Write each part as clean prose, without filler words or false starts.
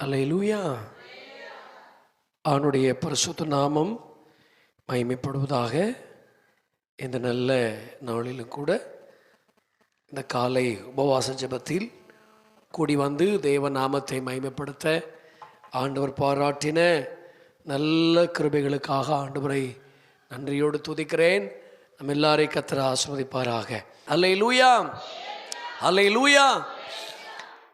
அல்லேலூயா. அவனுடைய பரிசுத்த நாமம் மகிமைப்படுவதாக. இந்த நல்ல நாளிலும் கூட இந்த காலை உபவாச ஜெபத்தில் கூடி வந்து தேவ நாமத்தை மகிமைப்படுத்த ஆண்டவர் பாராட்டின நல்ல கிருபைகளுக்காக ஆண்டவரை நன்றியோடு துதிக்கிறேன். நம்ம எல்லாரையும் கர்த்தர் ஆசீர்வதிப்பாராக. அல்லேலூயா, அல்லேலூயா.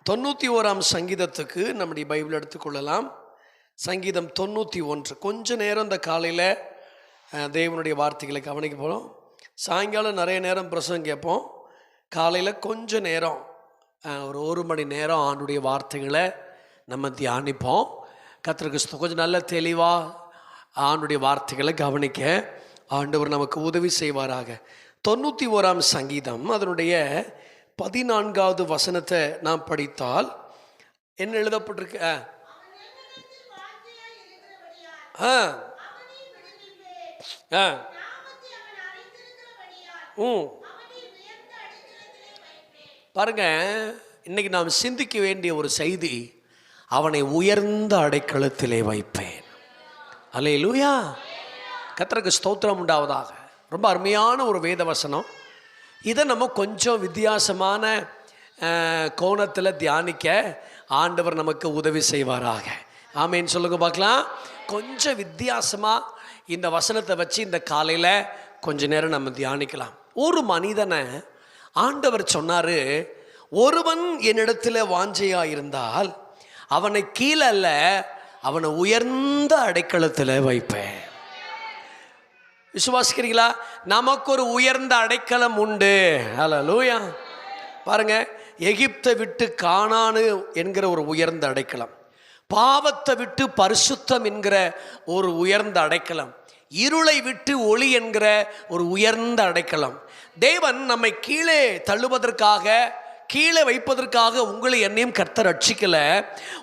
91ஆம் சங்கீதத்துக்கு நம்முடைய பைபிள் எடுத்துக்கொள்ளலாம். சங்கீதம் 91. கொஞ்ச நேரம் இந்த காலையில் தேவனுடைய வார்த்தைகளை கவனிக்க போகிறோம். சாயங்காலம் நிறைய நேரம் பிரசங்கம் கேட்போம். காலையில் கொஞ்ச நேரம் ஒரு மணி நேரம் ஆண்டுடைய வார்த்தைகளை நம்ம தியானிப்போம். கர்த்தருக்கு கொஞ்சம் நல்ல தெளிவாக ஆண்டுடைய வார்த்தைகளை கவனிக்க ஆண்டவர் நமக்கு உதவி செய்வாராக. 91ஆம் சங்கீதம் அதனுடைய 14வது வசனத்தை நாம் படித்தால் என்ன எழுதப்பட்டிருக்கு? பாருங்க, இன்னைக்கு நாம் சிந்திக்க வேண்டிய ஒரு செய்தி, அவனை உயர்ந்த அடைக்கலத்திலே வைப்பேன். அல்லேலூயா. கர்த்தருக்கு ஸ்தோத்திரம் உண்டாவதாக. ரொம்ப அருமையான ஒரு வேத வசனம். இதை நம்ம கொஞ்சம் வித்தியாசமான கோணத்தில் தியானிக்க ஆண்டவர் நமக்கு உதவி செய்வாராக. ஆமேன்னு சொல்லுங்க பார்க்கலாம். கொஞ்சம் வித்தியாசமாக இந்த வசனத்தை வச்சு இந்த காலையில் கொஞ்ச நேரம் நம்ம தியானிக்கலாம். ஒரு மனிதனை ஆண்டவர் சொன்னார், ஒருவன் என்னிடத்தில் வாஞ்சையாக இருந்தால் அவனை கீழே அல்ல, அவனை உயர்ந்த அடைக்கலத்தில் வைப்பேன். விசுவாசிக்கிறீங்களா? நமக்கு ஒரு உயர்ந்த அடைக்கலம் உண்டு. அல்லேலூயா. பாருங்க, எகிப்தை விட்டு கானானு என்கிற ஒரு உயர்ந்த அடைக்கலம், பாவத்தை விட்டு பரிசுத்தம் என்கிற ஒரு உயர்ந்த அடைக்கலம், இருளை விட்டு ஒளி என்கிற ஒரு உயர்ந்த அடைக்கலம். தேவன் நம்மை கீழே தள்ளுவதற்காக, கீழே வைப்பதற்காக உங்களை என்னையும் கர்த்தர் ரட்சிக்கல.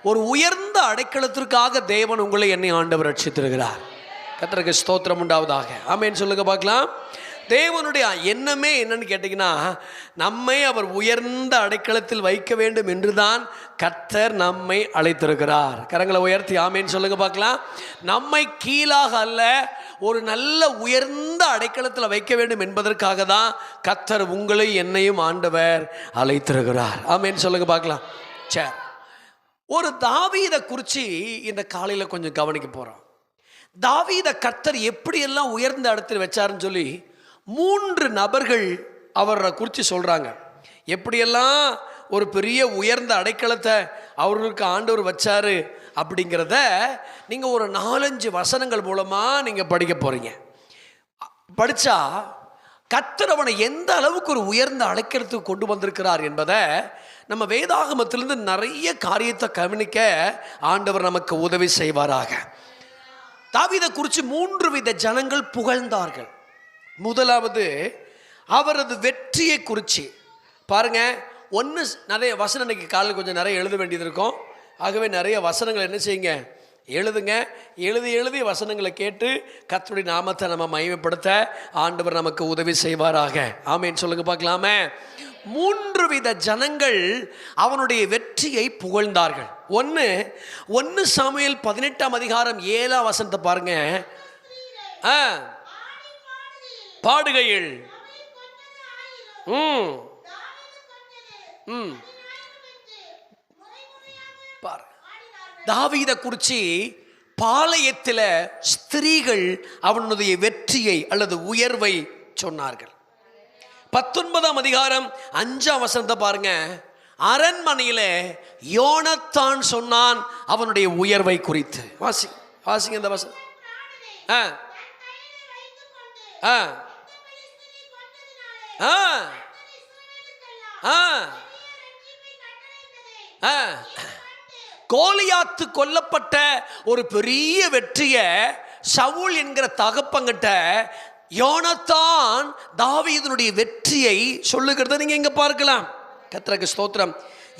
ஒரு உயர்ந்த அடைக்கலத்திற்காக தேவன் உங்களை என்னை ஆண்டவர் ரட்சித்திருக்கிறார். கர்த்தருக்கு ஸ்தோத்திரம் உண்டாவதாக. ஆமேன்னு சொல்லுங்க பார்க்கலாம். தேவனுடைய எண்ணமே என்னன்னு கேட்டிங்கன்னா, நம்மை அவர் உயர்ந்த அடைக்கலத்தில் வைக்க வேண்டும் என்றுதான் கர்த்தர் நம்மை அழைத்திருக்கிறார். கரங்களை உயர்த்தி ஆமேன்னு சொல்லுங்க பார்க்கலாம். நம்மை கீழாக அல்ல, ஒரு நல்ல உயர்ந்த அடைக்கலத்தில் வைக்க வேண்டும் என்பதற்காக தான் கர்த்தர் உங்களை என்னையும் ஆண்டவர் அழைத்திருக்கிறார். ஆமேன்னு சொல்லுங்க பார்க்கலாம். சரி, ஒரு தாவீதை குறித்து இந்த காலையில் கொஞ்சம் கவனிக்க போகிறோம். தாவீதை கர்த்தர் எப்படியெல்லாம் உயர்ந்த இடத்தில் வச்சாருன்னு சொல்லி 3 நபர்கள் அவரை குறித்து சொல்கிறாங்க. எப்படியெல்லாம் ஒரு பெரிய உயர்ந்த அடைக்கலத்தை அவர்களுக்கு ஆண்டவர் வச்சாரு அப்படிங்கிறத நீங்கள் ஒரு 4-5 வசனங்கள் மூலமாக நீங்கள் படிக்க போகிறீங்க. படித்தா கர்த்தர் அவனை எந்த அளவுக்கு ஒரு உயர்ந்த அடைக்கலத்துக்கு கொண்டு வந்திருக்கிறார் என்பதை நம்ம வேதாகமத்திலிருந்து நிறைய காரியத்தை கவனிக்க ஆண்டவர் நமக்கு உதவி செய்வாராக. தாவீதை குறித்து 3 வித ஜனங்கள் புகழ்ந்தார்கள். முதலாவது அவரது வெற்றியை குறித்து பாருங்க. ஒன்று, நிறைய வசனம் இன்னைக்கு காலையில் கொஞ்சம் நிறைய எழுத வேண்டியது இருக்கும். ஆகவே நிறைய வசனங்கள் என்ன செய்யுங்க, எழுதுங்க. எழுதி வசனங்களை கேட்டு கர்த்தருடைய நாமத்தை நம்ம மகிமைப்படுத்த ஆண்டவர் நமக்கு உதவி செய்வாராக. ஆமேன்னு சொல்லுங்க பார்க்கலாமே. 3 வித ஜனங்கள் அவனுடைய வெற்றியை புகழ்ந்தார்கள். 1 சாமுவேல் 18ஆம் அதிகாரம் 7ஆம் வசனத்தை பாருங்க. பாடுகையில் தாவீதை குறித்து பாளையத்தில் ஸ்திரீகள் அவனுடைய வெற்றியை அல்லது உயர்வை சொன்னார்கள். 19ஆம் அதிகாரம் 5ஆம் வசனத்தை பாருங்க. அரண்மனையில் யோனத்தான் சொன்னான் அவனுடைய உயர்வை குறித்து. வாசிங்க இந்த வசனம். கோலியாத்து கொல்லப்பட்ட ஒரு பெரிய வெற்றியை சவுல் என்கிற தகப்பங்கிட்ட யோனத்தான் தாவீதுனுடைய வெற்றியை சொல்லுகிறத நீங்க இங்க பார்க்கலாம். கர்த்தருக்கு ஸ்தோத்திரம்.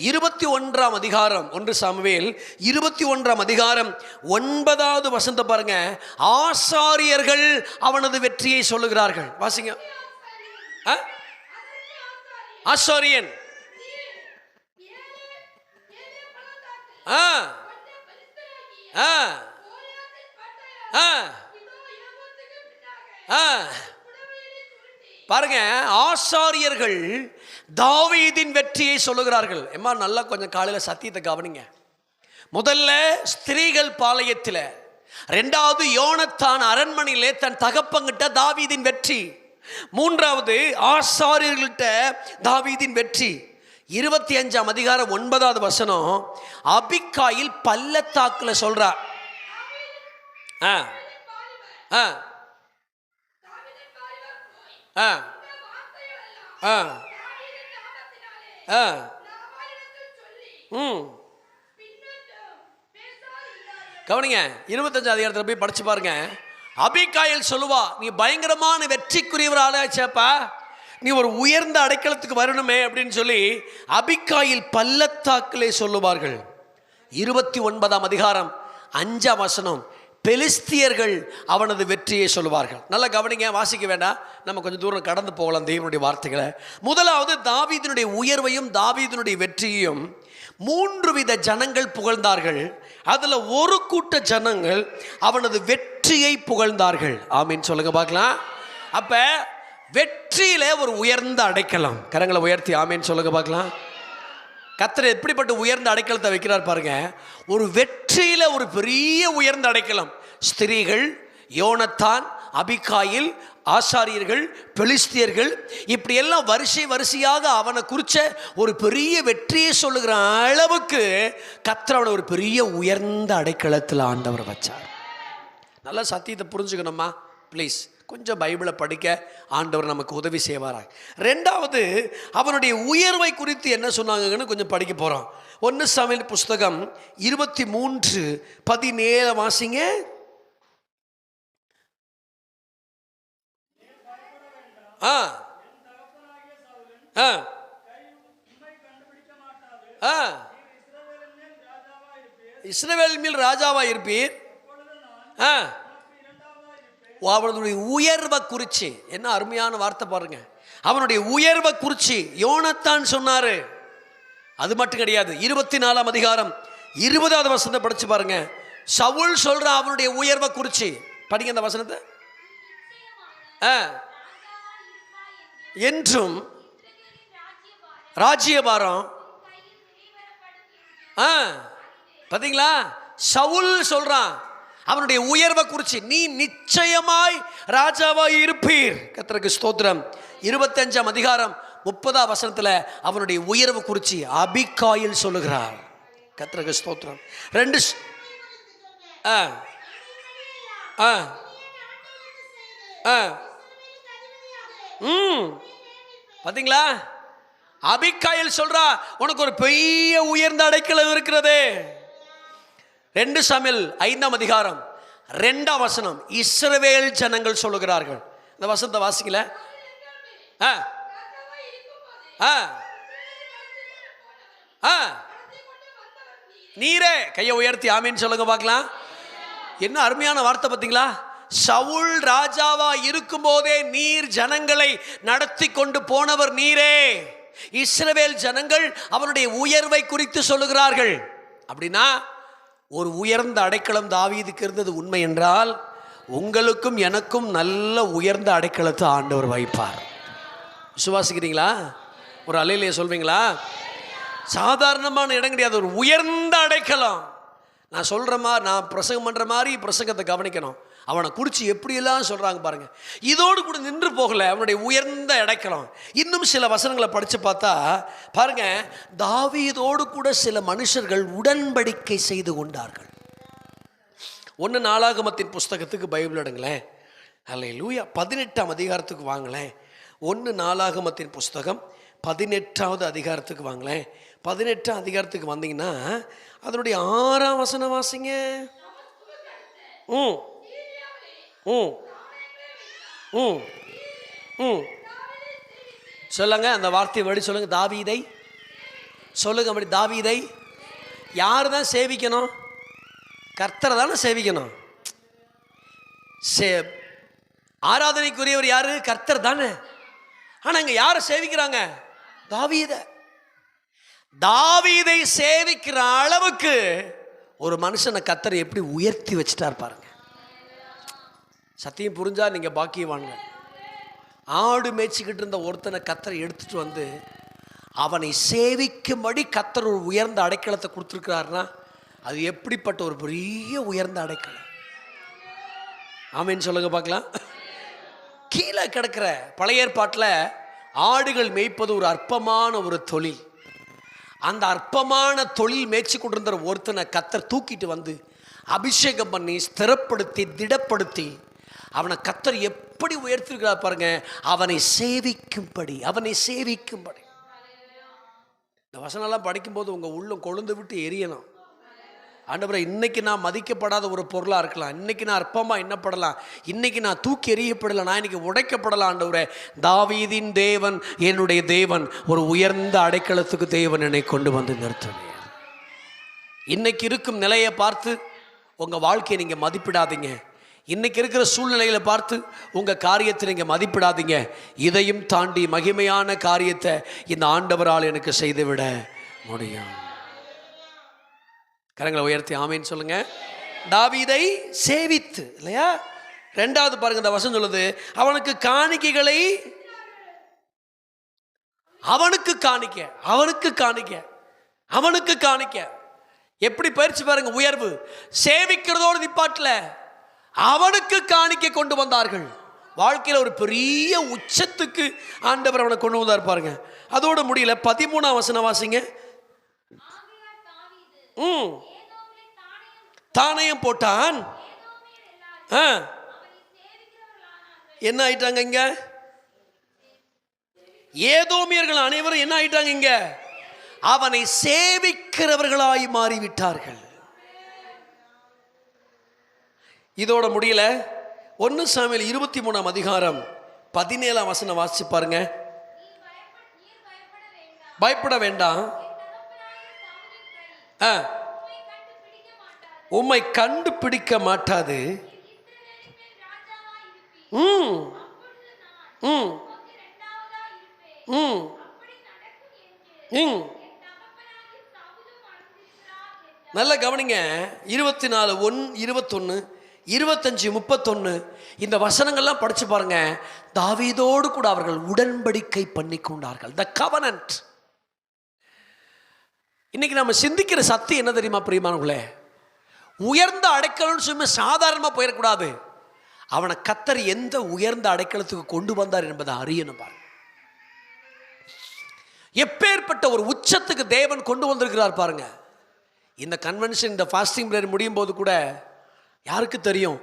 21ஆம் அதிகாரம் 1 சாமுவேல் 21ஆம் அதிகாரம் 9வது வசனத்தை பாருங்க. ஆசாரியர்கள் அவனது வெற்றியை சொல்லுகிறார்கள். வாசிங்க. ஆசாரியன் ஆ ஆ ஆ பாருங்க, ஆசாரியர்கள் தாவீதின் வெற்றியை சொல்லுகிறார்கள். எம்மா நல்லா கொஞ்சம் காலையில் சத்தியத்தை கவனிங்க. முதல்ல ஸ்திரீகள் பாளையத்தில், ரெண்டாவது யோனத்தான் அரண்மனையிலே தன் தகப்பங்கிட்ட தாவீதின் வெற்றி, மூன்றாவது ஆசாரியர்கள்ட்ட தாவீதின் வெற்றி. 25ஆம் அதிகாரம் 9வது வசனம், அபிக்காயில் பள்ளத்தாக்குல சொல்றா. ஆ ஆ ஆ ஆ ஆ ம் கவனிங்க, 25ஆம் அதிகாரத்தில் போய் படிச்சு பாருங்க. அபிகாயில் சொல்லுவா, நீ பயங்கரமான வெற்றிக்குரியவராச்சப்பா, நீ ஒரு உயர்ந்த அடைக்கலத்துக்கு வரணுமே அப்படின்னு சொல்லி அபிகாயில் பள்ளத்தாக்கிலே சொல்லுவார்கள். 29ஆம் அதிகாரம் 5ஆம் வசனம், பெலிஸ்தியர்கள் அவனது வெற்றியை சொல்லுவார்கள். நல்லா கவனிங்க, வாசிக்க வேண்டாம், நம்ம கொஞ்சம் தூரம் கடந்து போகலாம் தேவனுடைய வார்த்தைகளை. முதலாவது தாவீதினுடைய உயர்வையும் தாவீதினுடைய வெற்றியையும் 3 வித ஜனங்கள் புகழ்ந்தார்கள். அதில் ஒரு கூட்ட ஜனங்கள் அவனது வெற்றியை புகழ்ந்தார்கள். ஆமீன் சொல்லுங்க பார்க்கலாம். அப்ப வெற்றியில ஒரு உயர்ந்த அடைக்கலம், கரங்களை உயர்த்தி ஆமீன் சொல்லுங்க பார்க்கலாம். கர்த்தர் எப்படிப்பட்ட உயர்ந்த அடைக்கலத்தை வைக்கிறார் பாருங்க. ஒரு வெற்றியில ஒரு பெரிய உயர்ந்த அடைக்கலம். ஸ்திரீகள், யோனத்தான், அபிகாயில், ஆசாரியர்கள், பெலிஸ்தியர்கள், இப்படி எல்லாம் வரிசையாக அவனை குறிச்ச ஒரு பெரிய வெற்றியை சொல்லுகிற அளவுக்கு கர்த்தர் அவனை ஒரு பெரிய உயர்ந்த அடைக்கலத்தில் ஆண்டவர் வச்சார். நல்லா சத்தியத்தை புரிஞ்சுக்கணுமா ப்ளீஸ். கொஞ்சம் பைபிளை படிக்க ஆண்டவர் நமக்கு உதவி செய்வாராக. ரெண்டாவது, அவனுடைய உயர்வை குறித்து என்ன சொன்னாங்கன்னு கொஞ்சம் படிக்க போகிறோம். 1 சாமுவேல் புஸ்தகம் 23:17 வாசிங்க. ஆ ஆ ஆ இஸ்ரவேல் மேல் ராஜாவா இருப்பீர். ஆ அவனுடைய உயர்வை குறிச்சு, என்ன அருமையான வார்த்தை பாருங்க. அவனுடைய உயர்வை குறிச்சு யோனத்தான் சொன்னாரு. அது மட்டும் கிடையாது, 24ஆம் அதிகாரம் 20வது வசனத்தை படிச்சு பாருங்க. சவுல் சொல்றான் அவனுடைய உயர்வை குறிச்சு. படிங்க அந்த வசனத்தை. என்றும் ராஜ்யபாரம். பாத்தீங்களா, சவுல் சொல்றான் அவனுடைய உயர்வை குறிச்சு, நீ நிச்சயமாய் ராஜாவாய் இருப்பீர். கர்த்தருக்கு ஸ்தோத்திரம். 25ஆம் அதிகாரம் 30ஆம் வசனத்துல அவனுடைய உயர்வு குறிச்சு அபிகாயில் சொல்லுகிறார். கர்த்தருக்கு ஸ்தோத்திரம். 2 பாத்தீங்களா, அபிகாயில் சொல்றா உனக்கு ஒரு பெரிய உயர்ந்த அடைக்கலம் இருக்கிறது. 2 சாமுவேல் 5ஆம் அதிகாரம் 2ஆம் வசனம், இஸ்ரவேல் ஜனங்கள் சொல்லுகிறார்கள். இந்த வசனத்தை வாசிக்கல. நீரே, கையை உயர்த்தி ஆமீன் சொல்லுங்க பார்க்கலாம். என்ன அருமையான வார்த்தை பார்த்தீங்களா. சவுல் ராஜாவா இருக்கும் போதே நீர் ஜனங்களை நடத்தி கொண்டு போனவர் நீரே. இஸ்ரவேல் ஜனங்கள் அவனுடைய உயர்வை குறித்து சொல்லுகிறார்கள். அப்படின்னா ஒரு உயர்ந்த அடைக்கலம் தாவீதுக்கு இருந்தது உண்மை என்றால், உங்களுக்கும் எனக்கும் நல்ல உயர்ந்த அடைக்கலத்தை ஆண்டவர் வைப்பார். விசுவாசிக்கிறீங்களா? ஒரு அலையிலேயே சொல்வீங்களா? சாதாரணமான இடம் கிடையாது, ஒரு உயர்ந்த அடைக்கலம். நான் சொல்ற மாதிரி, நான் பிரசங்கம் பண்ற மாதிரி பிரசங்கத்தை கவனிக்கணும். அவனை குறித்து எப்படியெல்லாம் சொல்றாங்க பாருங்க. இதோடு கூட நின்று போகல அவனுடைய உயர்ந்த அடைக்கலம். இன்னும் சில வசனங்களை படித்து பார்த்தா பாருங்க, தாவீதோடு கூட சில மனுஷர்கள் உடன்படிக்கை செய்து கொண்டார்கள். 1 நாளாகமத்தின் புஸ்தகத்துக்கு பைபிள் எடுங்களேன். அல்லேலூயா. 18ஆம் அதிகாரத்துக்கு வாங்களேன். 1 நாளாகமத்தின் புஸ்தகம் 18வது அதிகாரத்துக்கு வாங்களேன். 18ஆம் அதிகாரத்துக்கு வந்தீங்கன்னா அதனுடைய 6ஆம் வசனம் வாசிங்க. சொல்லுங்க, அந்த வார்த்தையை வழி சொல்லுங்க. தாவீதை சொல்லுங்க. அப்படி தாவீதை யாரு தான் சேவிக்கணும்? கர்த்தரை தானே சேவிக்கணும். ஆராதனைக்குரியவர் யாரு? கர்த்தர் தானே. ஆனா இங்க யாரை சேவிக்கிறாங்க? தாவீதை சேவிக்கிற அளவுக்கு ஒரு மனுஷனை கர்த்தர் எப்படி உயர்த்தி வச்சுட்டார் பாருங்க. சத்தியம் புரிஞ்சா நீங்கள் பாக்கியவான்ங்க. ஆடு மேய்ச்சிக்கிட்டு இருந்த ஒருத்தனை கர்த்தர் எடுத்துட்டு வந்து அவனை சேவிக்கும்படி கர்த்தர் ஒரு உயர்ந்த அடைக்கலத்தை கொடுத்துருக்கிறாருன்னா அது எப்படிப்பட்ட ஒரு பெரிய உயர்ந்த அடைக்கலம். ஆமேன்னு சொல்லுங்க பார்க்கலாம். கீழே கிடக்கிற பழைய ஏற்பாட்டில் ஆடுகள் மேய்ப்பது ஒரு அற்பமான ஒரு தொழில். அந்த அற்பமான தொழில் மேய்ச்சி கொண்டிருந்த ஒருத்தனை கர்த்தர் தூக்கிட்டு வந்து அபிஷேகம் பண்ணி ஸ்திரப்படுத்தி திடப்படுத்தி அவனை கர்த்தர் எப்படி உயர்த்திருக்கிறார் பாருங்க. அவனை சேவிக்கும்படி. இந்த வசனம்லாம் படிக்கும்போது உங்கள் உள்ளம் கொழுந்து விட்டு எரியணும். ஆண்டவரே, இன்னைக்கு நான் மதிக்கப்படாத ஒரு பொருளாக இருக்கலாம், இன்னைக்கு நான் அற்பமாக எண்ணப்படலாம், இன்னைக்கு நான் தூக்கி எறியப்படலாம், நான் இன்னைக்கு உடைக்கப்படலாம். ஆண்டவரே, தாவீதின் தேவன் என்னுடைய தேவன், ஒரு உயர்ந்த அடைக்கலத்துக்கு தேவன் என்னை கொண்டு வந்து நிறுத்துவேன். இன்னைக்கு இருக்கும் நிலையை பார்த்து உங்கள் வாழ்க்கையை நீங்கள் மதிப்பிடாதீங்க. இன்னைக்கு இருக்கிற சூழ்நிலையில் பார்த்து உங்கள் காரியத்தை நீங்கள் மதிப்பிடாதீங்க. இதையும் தாண்டி மகிமையான காரியத்தை இந்த ஆண்டவரால் எனக்கு செய்துவிட முடியும். கரங்களை உயர்த்தி ஆமேன்னு சொல்லுங்க. தாவீதை சேவித்து இல்லையா. ரெண்டாவது பாருங்க, இந்த வசனம் சொல்லுது அவனுக்கு காணிக்கைகளை அவனுக்கு காணிக்க. எப்படி பயிற்சி பாருங்க. உயர்வு சேவிக்கிறதோடு நிப்பாட்டில் அவனுக்கு காணிக்க கொண்டு வந்தார்கள். வாழ்க்கையில் ஒரு பெரிய உச்சத்துக்கு ஆண்டவர் அவனை கொண்டு வந்தார் பாருங்க. அதோடு முடியல. 13ஆம் வசனம் வாசிங்க. தானியம் போட்டான். என்ன ஆயிட்டாங்க இங்க? ஏதோமியர்கள் அனைவரும் என்ன ஆயிட்டாங்க இங்க? அவனை சேவிக்கிறவர்களாய் மாறிவிட்டார்கள். இதோட முடியல. 1 சாமுவேல் 23ஆம் அதிகாரம் 17ஆம் வசனம் வாசிச்சு பாருங்க. பயப்பட வேண்டாம், உம்மை கண்டுபிடிக்க மாட்டாது. நல்ல கவனிங்க. 24, 21, 25, 31 இந்த வசனங்கள்லாம் படிச்சு பாருங்க. தாவீதோடு கூட அவர்கள் உடன்படிக்கை பண்ணி கொண்டார்கள். த கவனன்ட். இன்னைக்கு நம்ம சிந்திக்கிற சத்தியம் என்ன தெரியுமா பிரியமானவர்களே? உயர்ந்த அடைக்கலம்னு சொல்லி சாதாரணமாக போயிடக்கூடாது. அவனை கர்த்தர் எந்த உயர்ந்த அடைக்கலத்துக்கு கொண்டு வந்தார் என்பதை அறியணும் பாருங்க. எப்பேற்பட்ட ஒரு உச்சத்துக்கு தேவன் கொண்டு வந்திருக்கிறார் பாருங்க. இந்த கன்வென்ஷன், இந்த ஃபாஸ்டிங் பிரேயர் முடியும் போது கூட யாருக்கு தெரியும்,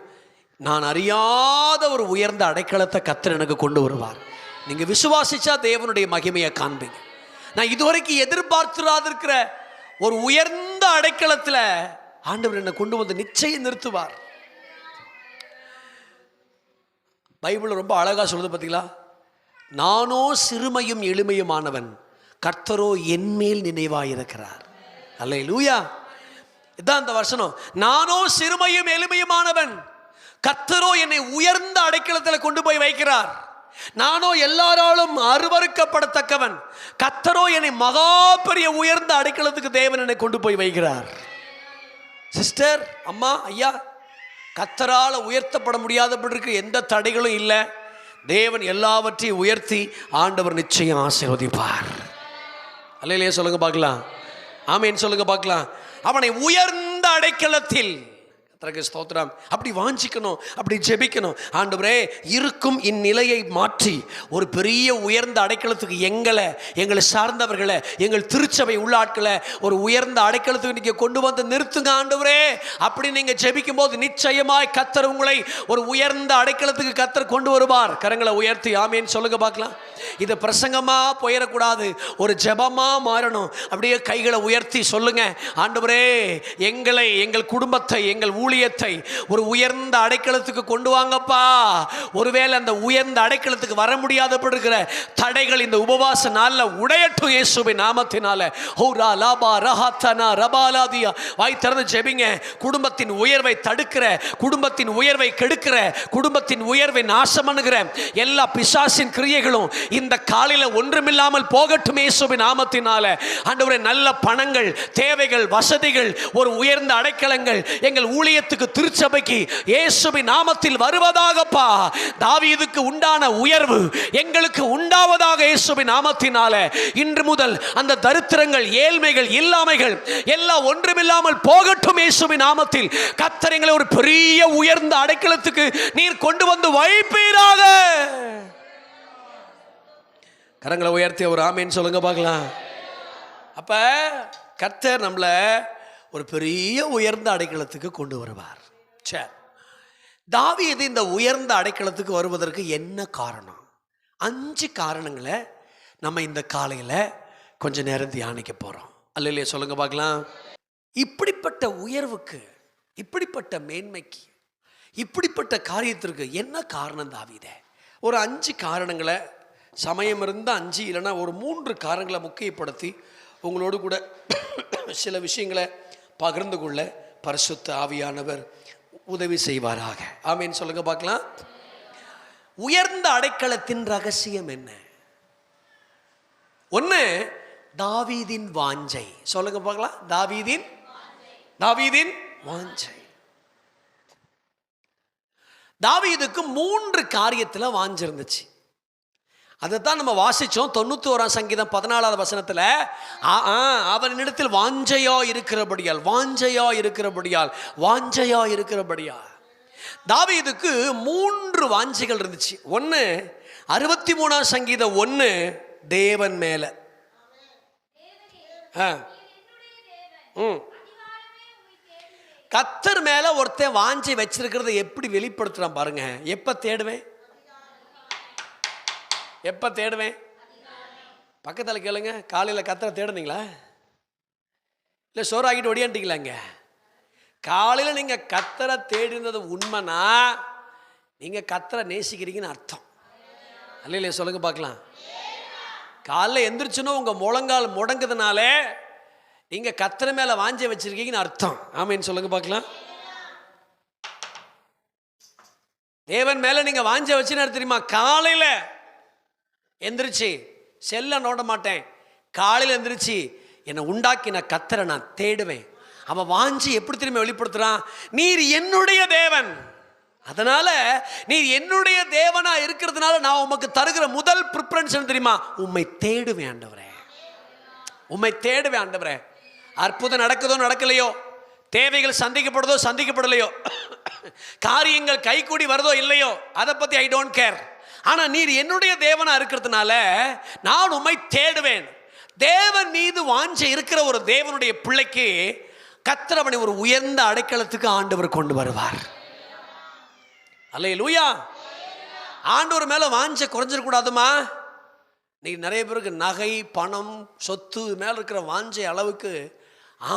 நான் அறியாத ஒரு உயர்ந்த அடைக்கலத்தை கர்த்தர் எனக்கு கொண்டு வருவார். நீங்க விசுவாசிச்சா தேவனுடைய மகிமையை காண்பீங்க. நான் இதுவரைக்கும் எதிர்பார்த்திராதிருக்கிற ஒரு உயர்ந்த அடைக்கலத்தில் ஆண்டவர் என்னை கொண்டு வந்து நிச்சயம் நிறுத்துவார். பைபிள் ரொம்ப அழகா சொல்லுது பார்த்தீங்களா? நானோ சிறுமையும் எளிமையுமானவன், கர்த்தரோ என்மேல் நினைவாயிருக்கிறார். அல்லேலூயா. இதான் அந்த வசனம். நானோ சிறுமையும் எளிமையுமானவன், கர்த்தரோ என்னை உயர்ந்த அடைக்கலத்தில் கொண்டு போய் வைக்கிறார். நானோ எல்லாராலும் அருவருக்கப்படத்தக்கவன், கர்த்தரோ என்னை மகா பெரிய உயர்ந்த அடைக்கலத்துக்கு தேவன் என்னை கொண்டு போய் வைக்கிறார். சிஸ்டர், அம்மா, ஐயா, கர்த்தரால உயர்த்தப்பட முடியாதபடி இருக்க எந்த தடைகளும் இல்லை. தேவன் எல்லாவற்றையும் உயர்த்தி ஆண்டவர் நிச்சயம் ஆசீர்வதிப்பார். அல்லேலூயா சொல்லுங்க பார்க்கலாம். ஆமேன் சொல்லுங்க பார்க்கலாம். அவனை உயர்ந்த அடைக்கலத்தில் ஸ்தோத்திரம். அப்படி வாஞ்சிக்கணும், அப்படி ஜெபிக்கணும். ஆண்டவரே, இருக்கும் இந்நிலையை மாற்றி ஒரு பெரிய உயர்ந்த அடைக்கலத்துக்கு எங்களை சார்ந்தவர்களை, எங்கள் திருச்சபை உள்ள ஆட்களை ஒரு உயர்ந்த அடைக்கலத்துக்கு நீங்க கொண்டு வந்து நிறுத்துங்க ஆண்டவரே. அப்படி நீங்க ஜெபிக்கும் போது நிச்சயமாய் கர்த்தர் உங்களை ஒரு உயர்ந்த அடைக்கலத்துக்கு கர்த்தர் கொண்டு வருவார். கரங்களை உயர்த்தி ஆமேன்னு சொல்லுங்க பார்க்கலாம். இது பிரசங்கமா போயிடக்கூடாது, ஒரு ஜெபமா மாறணும். அப்படியே கைகளை உயர்த்தி சொல்லுங்க, ஆண்டவரே, எங்களை, எங்கள் குடும்பத்தை, எங்கள் ஊழியத்தை ஒரு உயர்ந்த அடைக்கலத்துக்கு கொண்டு வாங்கப்பா. ஒருவேளை அந்த உயர்ந்த அடைக்கலத்துக்கு வர முடியாதபடி இருக்கிற தடைகள் இந்த உபவாச நாளில் உடையட்டும் இயேசுவின் நாமத்தினால. ஹோரா லாபா ரஹாத்தனா ரபாலாதியா. வாய் திறந்து ஜெபிங்க. குடும்பத்தின் உயர்வை தடுக்கிற, குடும்பத்தின் உயர்வை கெடுக்கிற, குடும்பத்தின் உயர்வை நாசம் பண்ணுகிற எல்லா பிசாசின் கிரியைகளும் இந்த காலையில் ஒன்றுமில்லாமல் போகட்டும் இயேசுவின் நாமத்தினால. ஆண்டவரே, நல்ல பணங்கள், தேவைகள், வசதிகள், ஒரு உயர்ந்த அடைக்கலங்கள் எங்கள் ஊழியத்துக்கு, திருச்சபைக்கு இயேசுவின் நாமத்தில் வருவதாகப்பா. தாவீதுக்கு உண்டான உயர்வு எங்களுக்கு உண்டாவதாக இயேசுவின் நாமத்தினால. இன்று முதல் அந்த தரித்திரங்கள், ஏழ்மைகள், இல்லாமைகள் எல்லாம் ஒன்றுமில்லாமல் போகட்டும் இயேசுவின் நாமத்தில். கர்த்தர் எங்களை ஒரு பெரிய உயர்ந்த அடைக்கலத்துக்கு நீர் கொண்டு வந்து வைப்பீராக. கரங்களை உயர்த்தி ஒரு ஆமேன்னு சொல்லுங்க பார்க்கலாம். அப்ப கர்த்தர் நம்மளை ஒரு பெரிய உயர்ந்த அடைக்கலத்துக்கு கொண்டு வருவார். சரி, தாவீது இந்த உயர்ந்த அடைக்கலத்துக்கு வருவதற்கு என்ன காரணம்? 5 காரணங்களை நம்ம இந்த காலையில் கொஞ்ச நேரம் தியானிக்க போகிறோம். அல்லையா சொல்லுங்க பார்க்கலாம். இப்படிப்பட்ட உயர்வுக்கு, இப்படிப்பட்ட மேன்மைக்கு, இப்படிப்பட்ட காரியத்திற்கு என்ன காரணம் தாவீதே? ஒரு 5 காரணங்களை, சமயம் இருந்தால் 5 இல்லைன்னா ஒரு 3 காரணங்களை முக்கியப்படுத்தி உங்களோடு கூட சில விஷயங்களை பகிர்ந்து கொள்ள பரிசுத்த ஆவியானவர் உதவி செய்வாராக. ஆமேன்னு சொல்லுங்க பார்க்கலாம். உயர்ந்த அடைக்கலத்தின் ரகசியம் என்ன? 1, தாவீதின் வாஞ்சை. சொல்லுங்க பார்க்கலாம். தாவீதின் வாஞ்சை. தாவீதுக்கு 3 காரியத்தில் வாஞ்சை இருந்துச்சு. அதைத்தான் நம்ம வாசிச்சோம். 91ஆம் சங்கீதம் 14வது வசனத்தில், அவனிடத்தில் வாஞ்சையா இருக்கிறபடியால், வாஞ்சையா இருக்கிறபடியால், வாஞ்சையா இருக்கிறபடியால். தாவீதுக்கு 3 வாஞ்சைகள் இருந்துச்சு. 1, 63ஆம் சங்கீதம் 1, தேவன் மேல. கர்த்தர் மேல ஒருத்தன் வாஞ்சை வச்சிருக்கிறத எப்படி வெளிப்படுத்துறான் பாருங்க. எப்ப தேடுவேன்? பக்கத்தில் கேளுங்க. காலையில் கர்த்தரை தேடுனீங்களா? இல்லை சோறாகிட்டு ஒடியாண்டிங்களாங்க? காலையில் நீங்கள் கர்த்தரை தேடினது உண்மைனா நீங்கள் கர்த்தரை நேசிக்கிறீங்கன்னு அர்த்தம். அல்லையா சொல்லுங்க பார்க்கலாம். காலையில் எந்திரிச்சுன்னு உங்கள் முழங்கால் முடங்குதுனாலே நீங்கள் கர்த்தரை மேலே வாஞ்சை வச்சிருக்கீங்கன்னு அர்த்தம். ஆமேன்னு சொல்லுங்க பார்க்கலாம். தேவன் மேலே நீங்கள் வாஞ்சை வச்சுன்னு தெரியுமா? காலையில் எந்திரிச்சு செல்ல நோட மாட்டேன். காலையில் எந்திரிச்சு என்னை உண்டாக்கின கர்த்தரை நான் தேடுவேன். அவன் வாஞ்சி எப்படி திரும்ப வெளிப்படுத்துறான்? நீர் என்னுடைய தேவன், அதனால நீர் என்னுடைய தேவனா இருக்கிறதுனால நான் உமக்கு தருகிற முதல் ப்ரிஃபரன்ஸ் தெரியுமா? உம்மை தேடுவேன் ஆண்டவரே, உம்மை தேடுவேன் ஆண்டவரே. அற்புதம் நடக்குதோ நடக்கலையோ, தேவைகள் சந்திக்கப்படுதோ சந்திக்கப்படலையோ, காரியங்கள் கைகூடி வருதோ இல்லையோ, அதை பற்றி ஐ டோன்ட் கேர். ஆனால் நீர் என்னுடைய தேவனா இருக்கிறதுனால நான் உம்மை தேடுவேன். தேவன் மீது வாஞ்சை இருக்கிற ஒரு தேவனுடைய பிள்ளைக்கு கர்த்தர் அவனை ஒரு உயர்ந்த அடைக்கலத்துக்கு ஆண்டவர் கொண்டு வருவார். அல்லேலூயா. ஆண்டவர் மேல வாஞ்சை குறைஞ்சிடக்கூடாதுமா. இன்னைக்கு நிறைய பேருக்கு நகை, பணம், சொத்து மேல இருக்கிற வாஞ்சை அளவுக்கு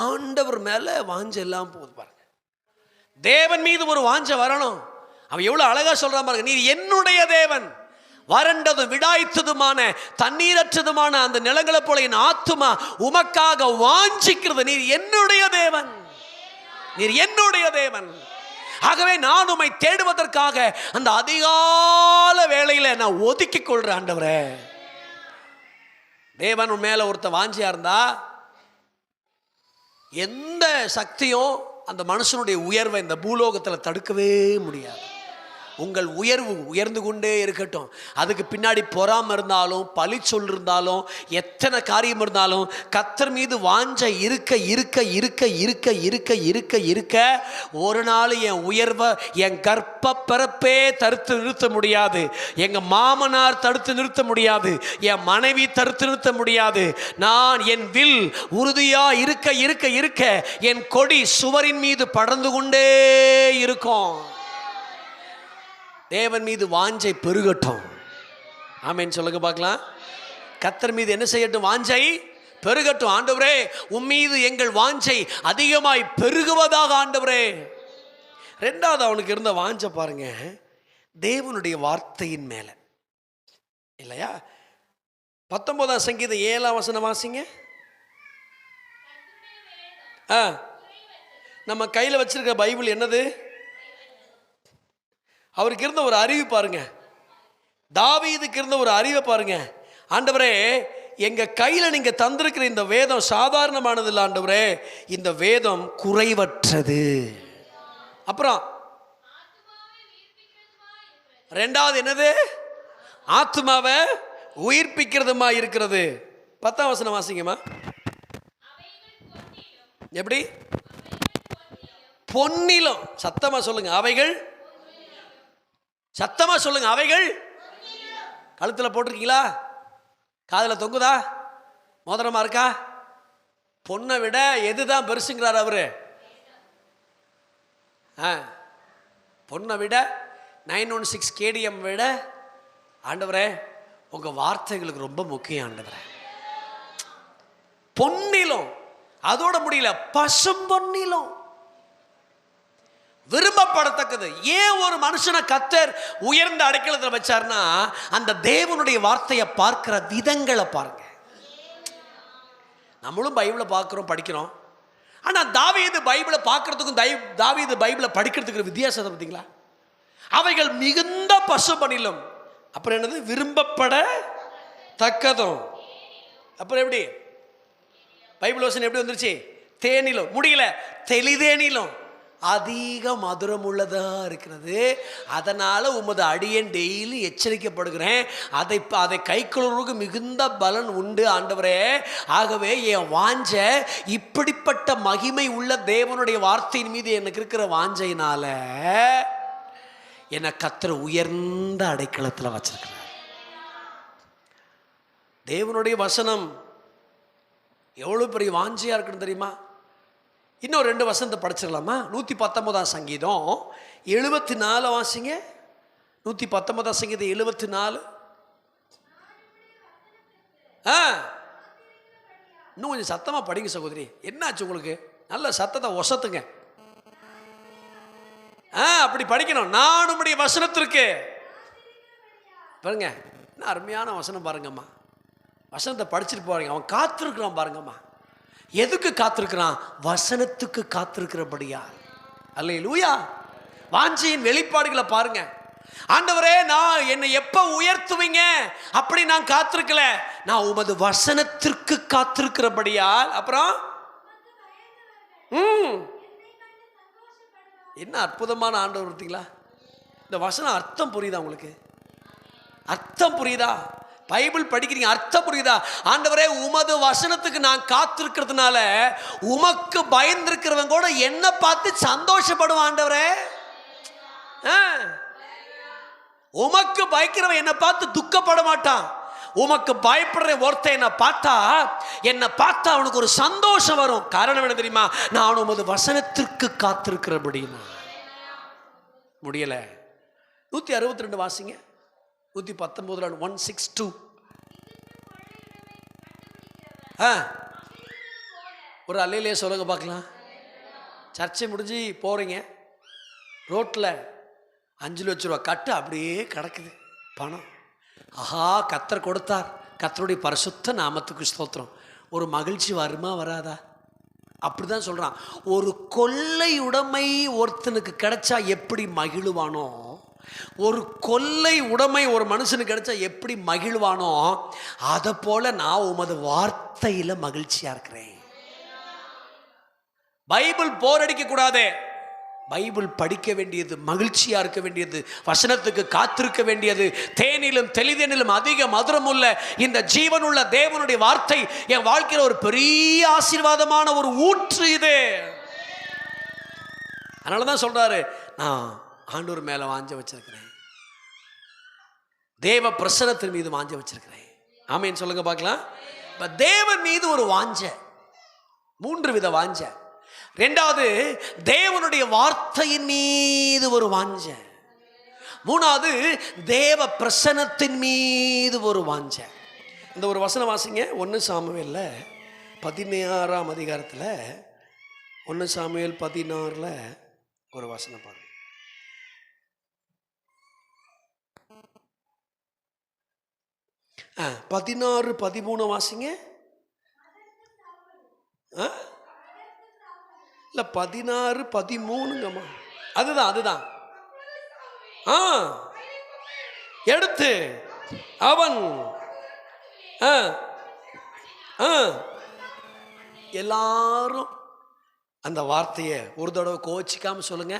ஆண்டவர் மேல வாஞ்சை எல்லாம் போகுது பாருங்க. தேவன் மீது ஒரு வாஞ்சை வரணும். அவன் எவ்வளவு அழகா சொல்றான் பாருங்க. நீர் என்னுடைய தேவன், வறண்டதும் விடாய்த்ததுமான தண்ணீரற்றதுமான அந்த நிலங்களை போல என் ஆத்துமா உமக்காக வாஞ்சிக்கிறது. நீர் என்னுடைய தேவன், நீர் என்னுடைய தேவன். ஆகவே நான் உம்மை தேடுவதற்காக அந்த அதிகால வேளையில நான் ஒதுக்கி கொள்றேன் ஆண்டவரே. தேவன் மேல ஒருத்த வாஞ்சியா இருந்தா எந்த சக்தியும் அந்த மனுஷனுடைய உயர்வை இந்த பூலோகத்தில் தடுக்கவே முடியாது. உங்கள் உயர்வு உயர்ந்து கொண்டே இருக்கட்டும். அதுக்கு பின்னாடி பொறாமை இருந்தாலும், பழி சொல் இருந்தாலும், எத்தனை காரியம் இருந்தாலும், கர்த்தர் மீது வாஞ்சை இருக்க இருக்க இருக்க இருக்க இருக்க இருக்க இருக்க ஒரு நாள் என் உயர்வை என் கர்ப்ப பிறப்பே தடுத்து நிறுத்த முடியாது. எங்கள் மாமனார் தடுத்து நிறுத்த முடியாது. என் மனைவி தடுத்து நிறுத்த முடியாது. நான் என் வில் உறுதியா இருக்க இருக்க இருக்க என் கொடி சுவரின் மீது படர்ந்து கொண்டே இருக்கும். தேவன் மீது வாஞ்சை பெருகட்டும். ஆமென் சொல்லுங்க பார்க்கலாம். கர்த்தர் மீது என்ன செய்யட்டும்? வாஞ்சை பெருகட்டும். ஆண்டவரே, உம்மீது எங்கள் வாஞ்சை அதிகமாய் பெருகுவதாக ஆண்டவரே. ரெண்டாவது அவனுக்கு இருந்த வாஞ்ச பாருங்க, தேவனுடைய வார்த்தையின் மேல இல்லையா. 19ஆம் சங்கீதம் 7ஆம் வசனம் வாசிங்க. நம்ம கையில் வச்சிருக்க பைபிள் என்னது? அவருக்கு இருந்த ஒரு அறிவு பாருங்க, தாவீதுக்கு இருந்த ஒரு அறிவை பாருங்க. ஆண்டவரே, எங்க கையில நீங்க தந்திருக்கிற இந்த வேதம் சாதாரணமானது இல்லை ஆண்டவரே, இந்த வேதம் குறைவற்றது. அப்புறம் ரெண்டாவது என்னது? ஆத்மாவை உயிர்ப்பிக்கிறதுமா இருக்கிறது. 10ஆம் வசனம் வாசிங்கம்மா. எப்படி? பொன்னிலும். சத்தமா சொல்லுங்க, அவைகள். சத்தமா சொல்லுங்க, அவைகள். கழுத்தில் போட்டிருக்கீங்களா? காதில் தொங்குதா? மோதிரமா இருக்கா? பொண்ணை விட எதுதான் பெருசுங்கிறார் அவரு? பொண்ணை விட 916 KDM விட ஆண்டவரே உங்க வார்த்தைகளுக்கு ரொம்ப முக்கியம் ஆண்டவரே. பொன்னிலும், அதோட முடியல, பசும் பொன்னிலும் விரும்பப்படத்தக்கது. ஏன் ஒரு மனுஷனை கர்த்தர் உயர்ந்த அடைக்கலத்தில் வச்சார்னா, அந்த தேவனுடைய வார்த்தையை பார்க்கிற விதங்களை பாருங்க. நம்மளும் பைபிளை பார்க்கிறோம், படிக்கிறோம். ஆனா தாவீது பைபிளை பார்க்கறதுக்கும் தாவீது பைபிளை படிக்கிறதுக்கு வித்தியாசத்தை பார்த்தீங்களா? அவைகள் மிகுந்த பசு பணிலும், அப்புறம் என்னது? விரும்பப்பட தக்கதும். அப்புறம் எப்படி பைபிள் வசனம் எப்படி வந்துருச்சு? தேனிலும், முடியல, தெளிதேனிலும் அதிக மதுரம் உள்ளதா இருக்கிறது. அதனால உமது அடியேன் டெய்லி எச்சரிக்கப்படுகிறேன், அதை கைக்கொள்வதற்கு மிகுந்த பலன் உண்டு ஆண்டவரே. ஆகவே என் வாஞ்ச இப்படிப்பட்ட மகிமை உள்ள தேவனுடைய வார்த்தையின் மீது எனக்கு இருக்கிற வாஞ்சையினால என்னை கர்த்தர் உயர்ந்த அடைக்கலத்தில் வச்சிருக்கிறார். தேவனுடைய வசனம் எவ்வளவு பெரிய வாஞ்சையா இருக்குன்னு தெரியுமா? இன்னும் 2 வசனத்தை படிச்சிடலாமா? 119ஆம் சங்கீதம் 74 வாசிங்க. 119ஆம் சங்கீதம் 74. இன்னும் கொஞ்சம் சத்தமா படிங்க சகோதரி. என்னாச்சு உங்களுக்கு? நல்ல சத்தத்தை ஒசத்துங்க. அப்படி படிக்கணும். நான் உம்முடைய வசனத்திற்கு பாருங்க, என்ன அருமையான வசனம் பாருங்கம்மா. வசனத்தை படிச்சுட்டு பாருங்க. அவன் காத்திருக்கிறான் பாருங்கம்மா. எதுக்கு காத்திருக்கிறான்? வசனத்துக்கு காத்திருக்கிறபடியா. அல்லேலூயா. வாஞ்சையின் வெளிப்பாடுகளை பாருங்க. ஆண்டவரே, நான் என்னை எப்ப உயர்த்துவீங்க அப்படி நான் காத்திருக்கல, நான் உமது வசனத்திற்கு காத்திருக்கிறபடியால். அப்புறம் என்ன அற்புதமான ஆண்டவர் பார்த்தீங்களா? இந்த வசனம் அர்த்தம் புரியுதா உங்களுக்கு? அர்த்தம் புரியுதா? பைபிள் படிக்கிறீங்க, அர்த்தம் புரியுதா? ஆண்டவரே, உமது வசனத்துக்கு நான் காத்திருக்கிறதுனால உமக்கு பயந்திருக்கிறவங்க கூட என்ன பார்த்து சந்தோஷப்படுவான் ஆண்டவரே. உமக்கு பயக்கிறவன் என்னை பார்த்து துக்கப்பட மாட்டான். உமக்கு பயப்படுற ஒருத்தன் என்னை பார்த்தா அவனுக்கு ஒரு சந்தோஷம் வரும். காரணம் என்ன தெரியுமா? நான் உமது வசனத்திற்கு காத்திருக்கிறபடினா. முடியல. 162 வாசிங்க. 119 162. ஒரு அல்லையிலே சொல்லுங்க பார்க்கலாம். சர்ச்சை முடிஞ்சு போறீங்க, ரோட்ல 5 லட்சம் ரூபா கட்டு அப்படியே கிடக்குது பணம். ஆஹா, கர்த்தர் கொடுத்தார், கர்த்தருடைய பரிசுத்த நாமத்துக்கு ஸ்தோத்திரம். ஒரு மகிழ்ச்சி வருமா வராதா? அப்படிதான் சொல்றான். ஒரு கொள்ளை உடைமை ஒருத்தனுக்கு கிடைச்சா எப்படி மகிழ்வானோ, ஒரு கொள்ளை உடைமை ஒரு மனுஷனுக்கு கிடைச்சா எப்படி மகிழ்வானோ, அதை போல நான் உமது வார்த்தையில மகிழ்ச்சியா இருக்கிறேன். பைபிள் போர் அடிக்க கூடாது. பைபிள் படிக்க வேண்டியது, மகிழ்ச்சியா இருக்க வேண்டியது, வசனத்துக்கு காத்திருக்க வேண்டியது. தேனிலும் தெளிதேனிலும் அதிக மதுரம் உள்ள இந்த ஜீவனுள்ள தேவனுடைய வார்த்தை என் வாழ்க்கையில் ஒரு பெரிய ஆசீர்வாதமான ஒரு ஊற்று இது. அதனாலதான் சொல்றாரு, நான் ஆண்டவர் மேல வாஞ்ச வச்சிருக்கிறேன், தேவ பிரசன்னத்தின் மீது வாஞ்ச வச்சிருக்கிறேன். ஆமேன்னு சொல்லுங்க பார்க்கலாம். தேவன் மீது ஒரு வாஞ்ச, 3 வித வாஞ்ச. 2வது, தேவனுடைய வார்த்தையின் மீது ஒரு வாஞ்ச. 3வது, தேவ பிரசன்னத்தின் மீது ஒரு வாஞ்ச. இந்த ஒரு வசனம் வாசிங்க. 1 சாமுவேல்ல 16ஆம் அதிகாரத்தில் 1 சாமுவேல் 16ல் ஒரு வசனம் பாருங்க. 16, 13 வாசிங்க. இல்லை 16, 13ங்கம்மா. அதுதான் எடுத்து அவன் எல்லாரும் அந்த வார்த்தையை ஒரு தடவை கோச்சிக்காம சொல்லுங்க.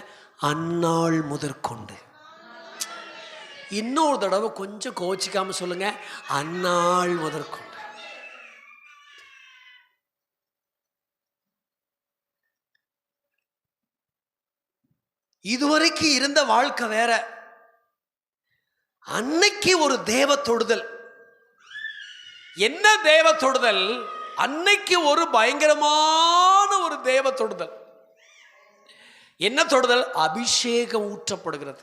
அந்நாள் முதற்கொண்டு. இன்னொரு தடவை கொஞ்சம் கோச்சிக்காம சொல்லுங்க. அந்நாள் முதற்கொண்டு. இதுவரைக்கும் இருந்த வாழ்க்கை வேற. அன்னைக்கு ஒரு தேவ தொடுதல். என்ன தேவ தொடுதல்? அன்னைக்கு ஒரு பயங்கரமான ஒரு தேவ தொடுதல். என்ன தொடுதல்? அபிஷேகம் ஊற்றப்படுகிறது.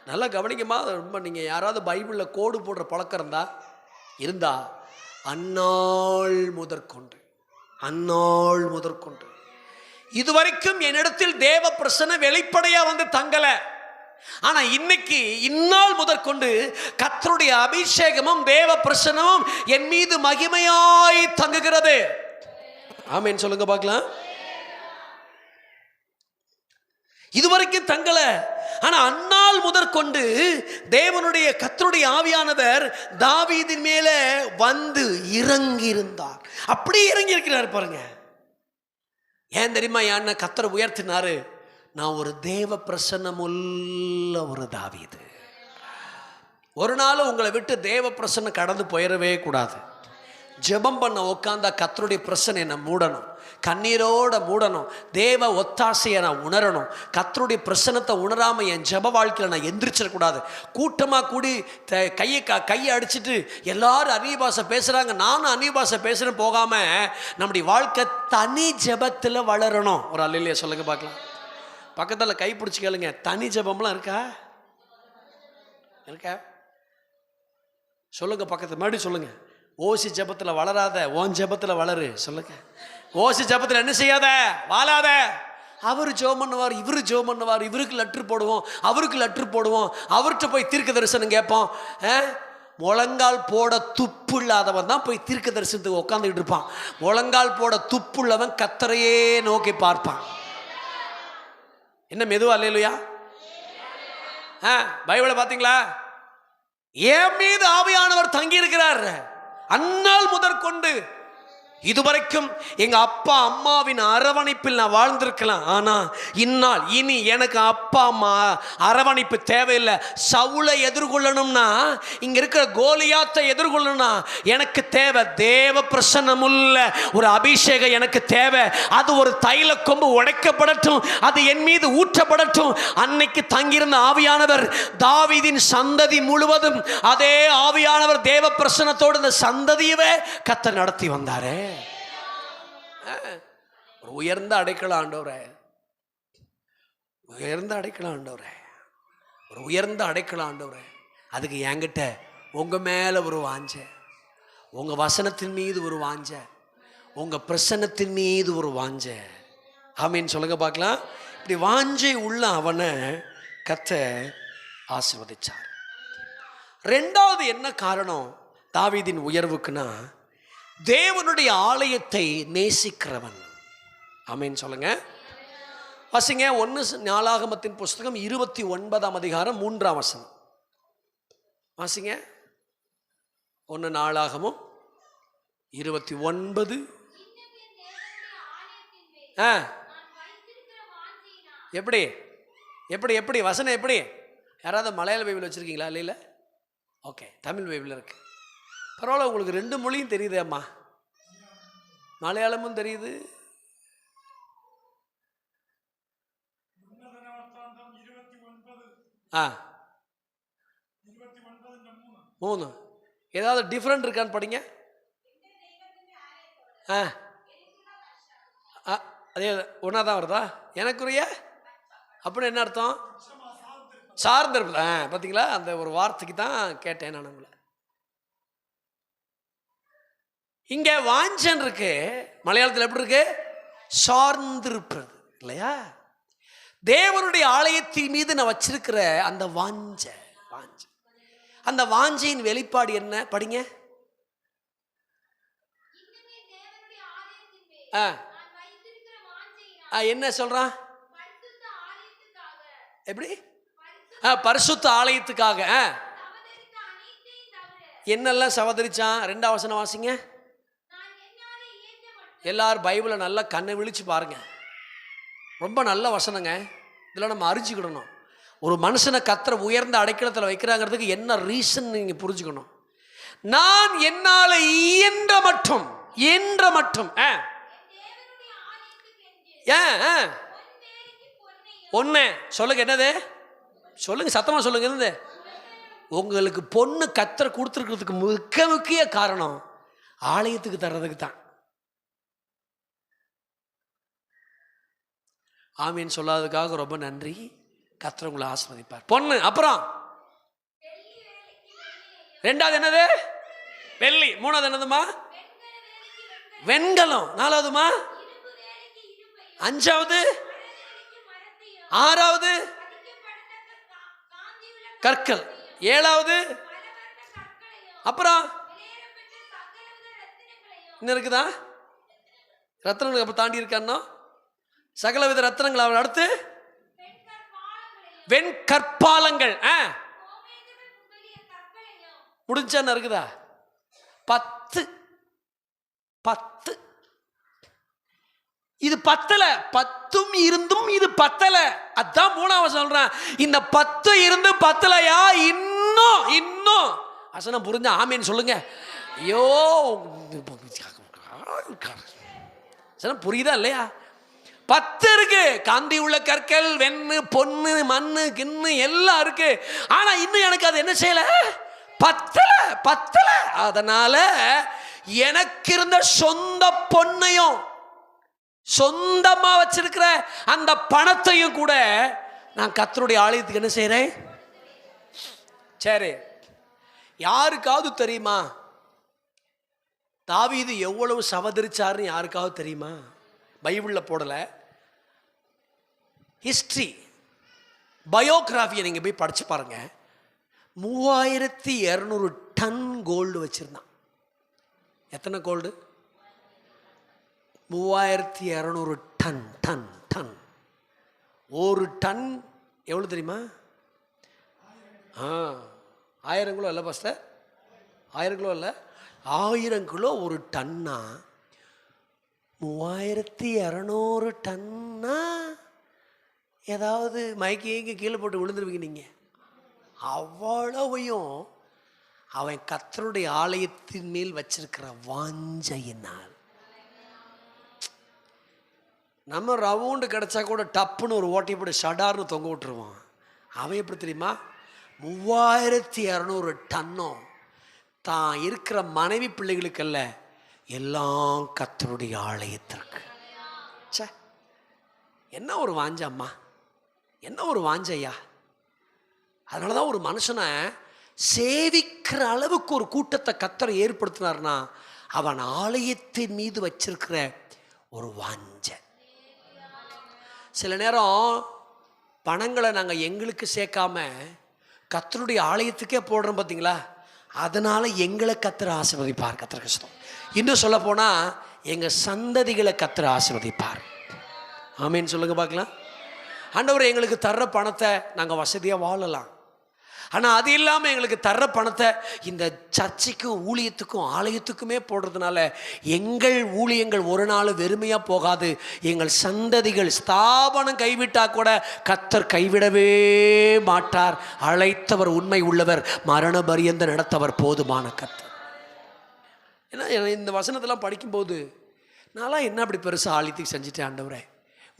நல்லா கவனிக்கமா. ரொம்ப நீங்க யாராவது பைபிளில் கோடு போடுற பழக்கம் இருந்தா அந்நாள் முதற்கொண்டு, அந்நாள் முதற்கொண்டு இதுவரைக்கும் என்னிடத்தில் தேவ பிரசன்னம் வெளிப்படையா வந்து தங்கல. ஆனா இன்னைக்கு இந்நாள் முதற்கொண்டு கர்த்தருடைய அபிஷேகமும் தேவ பிரசன்னமும் என் மீது மகிமையாய் தங்குகிறது. ஆமென் சொல்லுங்க பார்க்கலாம். இதுவரைக்கும் தங்கல. ஆனா அந்நாள் முதற்கொண்டு தேவனுடைய கர்த்தருடைய ஆவியானவர் தாவீதின் மேல வந்து இறங்கி இருந்தார். அப்படி இறங்கி இருக்கிறார் பாருங்க. ஏன் தெரியுமா? என்ன கர்த்தர் உயர்த்தினாரு? நான் ஒரு தேவ பிரசன்னமுள்ள ஒரு தாவீது. ஒரு நாள் உங்களை விட்டு தேவ பிரசன்னம் கடந்து போயிடவே கூடாது. ஜெபம் பண்ண உட்காந்தா கர்த்தருடைய பிரசன்னம் என்னை மூடணும், கண்ணீரோட மூடணும். தேவ ஒத்தாசையை நான் உணரணும். கர்த்தருடைய பிரசன்னத்தை உணராம என் ஜெப வாழ்க்கையில் நான் எந்திரிச்சிடக்கூடாது. கூட்டமாக கூடி கையை அடிச்சுட்டு எல்லாரும் அந்நிய பாஷை பேசுகிறாங்க, நானும் அந்நிய பாஷை பேசுகிறேன் போகாம நம்முடைய வாழ்க்கை தனி ஜெபத்தில் வளரணும். ஒரு அல்லையா சொல்லுங்க பார்க்கலாம். பக்கத்தில் கை பிடிச்சி கேளுங்க. தனி ஜெபம்லாம் இருக்கா? சொல்லுங்க. பக்கத்து மறுபடியும் சொல்லுங்க. ஓசி ஜெபத்தில் வளராத, ஓன் ஜெபத்தில் வளரு. சொல்லுங்க. ஓசி ஜெபத்தில் என்ன செய்யாத, வாழாத. அவர் ஜெபம் பண்ணுவார், இவரு ஜெபம் பண்ணுவார், இவருக்கு லெட்ரு போடுவோம், அவருக்கு லெட்ரு போடுவோம், அவர்கிட்ட போய் தீர்க்க தரிசனம் கேட்போம். முழங்கால் போட துப்பு இல்லாதவன் தான் போய் தீர்க்க தரிசனத்துக்கு உட்காந்துக்கிட்டு இருப்பான். முழங்கால் போட துப்பு உள்ளவன் கர்த்தரையே நோக்கி பார்ப்பான். என்ன மெதுவா அல்லேலூயா? பைபிளை பார்த்தீங்களா? என் மீது ஆவியானவர் தங்கி இருக்கிறார். அந்நாள் முதற்கொண்டு இதுவரைக்கும் எங்க அப்பா அம்மாவின் அரவணைப்பில் நான் வாழ்ந்திருக்கலாம். ஆனா இந்நாள் இனி எனக்கு அப்பா அம்மா அரவணைப்பு தேவையில்லை. சவுலை எதிர்கொள்ளணும்னா, இங்க இருக்கிற கோலியாத்தை எதிர்கொள்ளணும்னா எனக்கு தேவை தேவ பிரசன்னமுள்ள ஒரு அபிஷேகம். எனக்கு தேவை. அது ஒரு தைல கொம்பு உடைக்கப்படட்டும், அது என் மீது ஊற்றப்படட்டும். அன்னைக்கு தங்கியிருந்த ஆவியானவர் தாவீதின் சந்ததி முழுவதும் அதே ஆவியானவர் தேவ பிரசன்னத்தோடு இந்த சந்ததியவே கர்த்தர் நடத்தி வந்தாரே. ஒரு உயர்ந்த அடைக்கல ஆண்டவரே, உயர்ந்த அடைக்கல ஆண்டவரே, ஒரு உயர்ந்த அடைக்கல ஆண்டவரே. அதுக்கு என்கிட்ட உங்க மேல ஒரு வாஞ்ச, உங்க வசனத்தின் மீது ஒரு வாஞ்ச, உங்க பிரசன்னத்தின் மீது ஒரு வாஞ்ச. ஆமீன் சொல்லுங்க பார்க்கலாம். இப்படி வாஞ்சை உள்ள அவனை கர்த்தர் ஆசீர்வதிச்சார். ரெண்டாவது என்ன காரணம் தாவீதின் உயர்வுக்குன்னா, தேவனுடைய ஆலயத்தை நேசிக்கிறவன். ஆமென் சொல்லுங்க. வாசிங்க 1 நாளாகமத்தின் புஸ்தகம் 29ஆம் அதிகாரம் 3ஆம் வசனம். வாசிங்க 1 நாளாகமும் 29. எப்படி எப்படி எப்படி வசனம் எப்படி? யாராவது மலையாள பைபிள் வச்சிருக்கீங்களா? இல்லை. ஓகே, தமிழ் பைபிள் இருக்கு. பரவாயில்ல, உங்களுக்கு 2 மொழியும் தெரியுது அம்மா. மலையாளமும் தெரியுது, ஆ 3. ஏதாவது டிஃப்ரெண்ட் இருக்கான்னு படிங்க. அதே ஒன்றா தான் வருதா? எனக்குரிய அப்படின்னு என்ன அர்த்தம்? சார்ந்திருப்பது. பார்த்தீங்களா? அந்த ஒரு வார்த்தைக்கு தான் கேட்டேன் நான் உங்களை. இங்க வாஞ்சன் இருக்கு, மலையாளத்தில் எப்படி இருக்கு? சார்ந்திருப்பது இல்லையா? தேவனுடைய ஆலயத்தின் மீது நான் வச்சிருக்கிற அந்த வாஞ்ச. அந்த வாஞ்சையின் வெளிப்பாடு என்ன? படிங்க. என்ன சொல்றான்? எப்படி? பரிசுத்த ஆலயத்துக்காக என்னெல்லாம் சவதரிச்சான்? 2ஆம் வசனம் வாசிங்க. எல்லாரும் பைபிளை நல்லா கண்ணை விழிச்சு பாருங்க. ரொம்ப நல்ல வசனங்க. இதெல்லாம் நம்ம அறிஞ்சிக்கிடணும். ஒரு மனுஷனை கர்த்தர் உயர்ந்த அடைக்கலத்தில் வைக்கிறாங்கிறதுக்கு என்ன ரீசன் நீங்க புரிஞ்சுக்கணும். நான் என்னால இயன்ற மட்டும் ஒண்ணு சொல்லுங்க. என்னது சொல்லுங்க, சத்தமா சொல்லுங்க. என்னது? உங்களுக்கு பொண்ணு கர்த்தர் கொடுத்துருக்கிறதுக்கு முக்கிய காரணம் ஆலயத்துக்கு தர்றதுக்கு தான். ஆமீன் சொல்லாததுக்காக ரொம்ப நன்றி. கர்த்தர் உங்களை ஆசீர்வதிப்பார். பொண்ணு, அப்புறம் 2வது என்னது? வெள்ளி. 3வது என்னதுமா? வெண்கலம். 4வதுமா? 5வது? 6வது? கற்கள். 7வது? அப்புறம் இன்னும் இருக்குதா? ரத்னங்களுக்கு அப்ப தாண்டி இருக்கானோ சகலவித ரத்னங்கள். அவள் அடுத்து வெண்கற்பாலங்கள். முடிஞ்சான்னு இருக்குதா? 10. இது பத்தல. 10 இருந்தும் இது பத்தல. அதான் 3வது சொல்றேன். இந்த 10 இருந்து பத்தலையா? இன்னும் வசனம் புரிஞ்சா ஆமீன் சொல்லுங்க. ஐயோ, புரியுதா இல்லையா? 10 இருக்கு. காந்தி உள்ள கற்கள், வெண்ணு, பொண்ணு, மண்ணு, கிண்ணு எல்லாம் இருக்கு. ஆனா இன்னும் எனக்கு அது என்ன செய்யல? பத்தல. அதனால எனக்கு இருந்த சொந்த பொண்ணையும் சொந்தமா வச்சிருக்கிற அந்த பணத்தையும் கூட நான் கர்த்தருடைய ஆலயத்துக்கு என்ன செய்றேன்? சரி, யாருக்காவது தெரியுமா தாவீது எவ்வளவு சவதரிச்சாருன்னு? யாருக்காவது தெரியுமா? பைபிள்ல போடல. ஹிஸ்டரி பயோகிராஃபியை நீங்க போய் படிச்சு பாருங்க. 3200 டன் கோல்டு வச்சிருந்தான். எத்தனை கோல்டு? 3200 டன். ஒரு டன் எவ்வளவு தெரியுமா? 1000 கிலோ இல்லை பாஸ்டர், 1000 கிலோ இல்லை, 1000 கிலோ ஒரு டன்னா. 3200 டன்னா ஏதாவது மயக்கி கீழே போட்டு விழுந்துருவீங்க நீங்க. அவ்வளவையும் அவன் கர்த்தருடைய ஆலயத்தின் மேல் வச்சிருக்கிற வாஞ்சையினால். நம்ம ரவுண்டு கிடைச்சா கூட டப்புன்னு ஒரு ஓட்டை போட்டு ஷடார்னு தொங்க விட்டுருவான். அவன் எப்படி தெரியுமா? 3200 டன்னும் தான் இருக்கிற மனைவி பிள்ளைகளுக்கல்ல, எல்லாம் கர்த்தருடைய ஆலயத்திற்கு. என்ன ஒரு வாஞ்சம்மா, என்ன ஒரு வாஞ்சையா. அதனாலதான் ஒரு மனுஷனை சேவிக்கிற அளவுக்கு ஒரு கூட்டத்தை கர்த்தர் ஏற்படுத்தினார்னா அவன் ஆலயத்தின் மீது வச்சிருக்கிற ஒரு வாஞ்சை. சில நேரம் பணங்களை நாங்கள் எங்களுக்கு சேர்க்காம கர்த்தருடைய ஆலயத்துக்கே போடுறோம் பார்த்தீங்களா? அதனால எங்களை கர்த்தர் ஆசீர்வதிப்பார். கர்த்தர் கஷ்டம். இன்னும் சொல்ல போனா எங்க சந்ததிகளை கர்த்தர் ஆசீர்வதிப்பார். ஆமீன் சொல்லுங்க பார்க்கலாம். ஆண்டவர் எங்களுக்கு தர்ற பணத்தை நாங்கள் வசதியாக வாழலாம். ஆனால் அது இல்லாமல் எங்களுக்கு தர்ற பணத்தை இந்த சர்ச்சைக்கும் ஊழியத்துக்கும் ஆலயத்துக்குமே போடுறதுனால எங்கள் ஊழியங்கள் ஒரு நாள் வெறுமையாக போகாது. எங்கள் சந்ததிகள் ஸ்தாபனம் கைவிட்டா கூட கர்த்தர் கைவிடவே மாட்டார். அழைத்தவர் உண்மை உள்ளவர், மரண பரியந்த நடத்தவர் போதுமான கர்த்தர். ஏன்னா இந்த வசனத்தெல்லாம் படிக்கும்போது நான்லாம் என்ன அப்படி பெருசாக ஆலயத்துக்கு செஞ்சுட்டேன் ஆண்டவரே,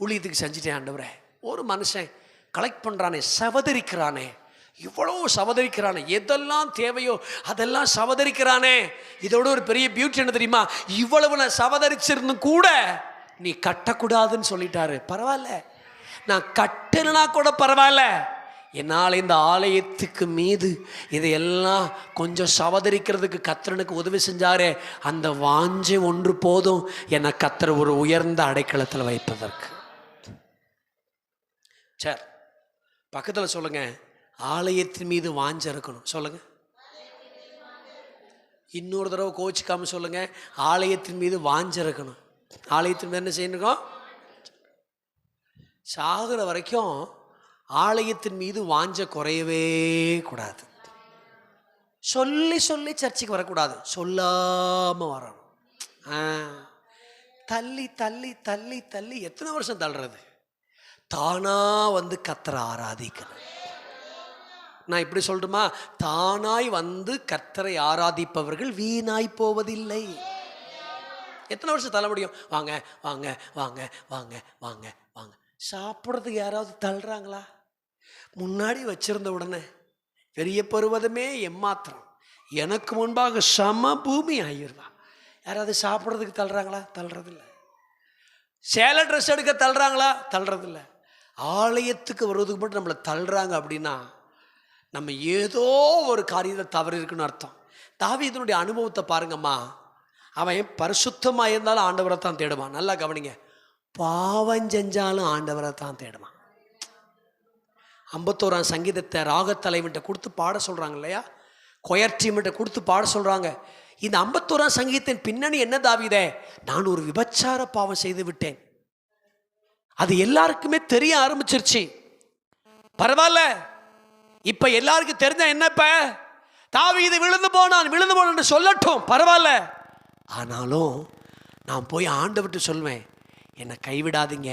ஊழியத்துக்கு செஞ்சுட்டேன் ஆண்டவரே. ஒரு மனுஷன் கலெக்ட் பண்ணுறானே, சவதரிக்கிறானே, இவ்வளோ சவதரிக்கிறானே, எதெல்லாம் தேவையோ அதெல்லாம் சவதரிக்கிறானே. இதோட ஒரு பெரிய பியூட்டி என்ன தெரியுமா? இவ்வளவு நான் சவதரிச்சிருந்தும் கூட நீ கட்டக்கூடாதுன்னு சொல்லிட்டாரு. பரவாயில்ல, நான் கட்டலனா கூட பரவாயில்ல, என்னால் இந்த ஆலயத்துக்கு மீது இதையெல்லாம் கொஞ்சம் சவதரிக்கிறதுக்கு கர்த்தருக்கு உதவி செஞ்சாரே, அந்த வாஞ்சை ஒன்று போதும் என்னை கர்த்தர் ஒரு உயர்ந்த அடைக்கலத்தில் வைப்பதற்கு. சரி, பக்கத்தில் சொல்லுங்க, ஆலயத்தின் மீது வாஞ்சை இருக்கணும். சொல்லுங்க, இன்னொரு தடவை கோச்சிக்காம சொல்லுங்க, ஆலயத்தின் மீது வாஞ்ச இருக்கணும். ஆலயத்தின் மீது என்ன செய்யணும்? சாகுற வரைக்கும் ஆலயத்தின் மீது வாஞ்ச குறையவே கூடாது. சொல்லி சொல்லி சர்ச்சைக்கு வரக்கூடாது, சொல்லாம வரணும். தள்ளி தள்ளி தள்ளி தள்ளி எத்தனை வருஷம் தள்ளுறது? தானா வந்து கர்த்தரை ஆராதிக்கணும். நான் இப்படி சொல்லட்டுமா? தானாய் வந்து கர்த்தரை ஆராதிப்பவர்கள் வீணாய் போவதில்லை. எத்தனை வருஷம் தள்ள முடியும்? வாங்க வாங்க வாங்க வாங்க வாங்க வாங்க. சாப்பிட்றதுக்கு யாராவது தள்ளுறாங்களா? முன்னாடி வச்சிருந்த உடனே பெரிய பருவதமே எம்மாத்திரம், எனக்கு முன்பாக சம பூமி ஆகிடுவா. யாராவது சாப்பிட்றதுக்கு தள்ளுறாங்களா? தள்ளுறதில்லை. சேலை ட்ரெஸ் எடுக்க தள்ளுறாங்களா? தள்ளுறதில்லை. ஆலயத்துக்கு வருவதுக்கு மட்டும் நம்மளை தள்ளுறாங்க அப்படின்னா நம்ம ஏதோ ஒரு காரியத்தை தவறு இருக்குன்னு அர்த்தம். தாவீதுனுடைய அனுபவத்தை பாருங்கம்மா. அவன் பரிசுத்தமாக இருந்தாலும் ஆண்டவரை தான் தேடுவான். நல்லா கவனிங்க, பாவம் செஞ்சாலும் ஆண்டவரை தான் தேடுவான். 51ஆம் சங்கீதத்தை ராகத்தலைவன்கிட்ட கொடுத்து பாட சொல்கிறாங்க இல்லையா? கொயர் டீம்கிட்ட கொடுத்து பாட சொல்கிறாங்க. இந்த 51ஆம் சங்கீதத்தின் பின்னணி என்ன தாவீதே? நான் ஒரு விபச்சார பாவம் செய்து விட்டேன். அது எல்லாருக்குமே தெரிய ஆரம்பிச்சிருச்சு. பரவாயில்ல, இப்ப எல்லாருக்கும் தெரிஞ்ச என்னப்ப தாவீது விழுந்து போனான்னு சொல்லட்டும், பரவாயில்ல. ஆனாலும் நான் போய் ஆண்டவர்கிட்ட சொல்வேன், என்னை கைவிடாதீங்க,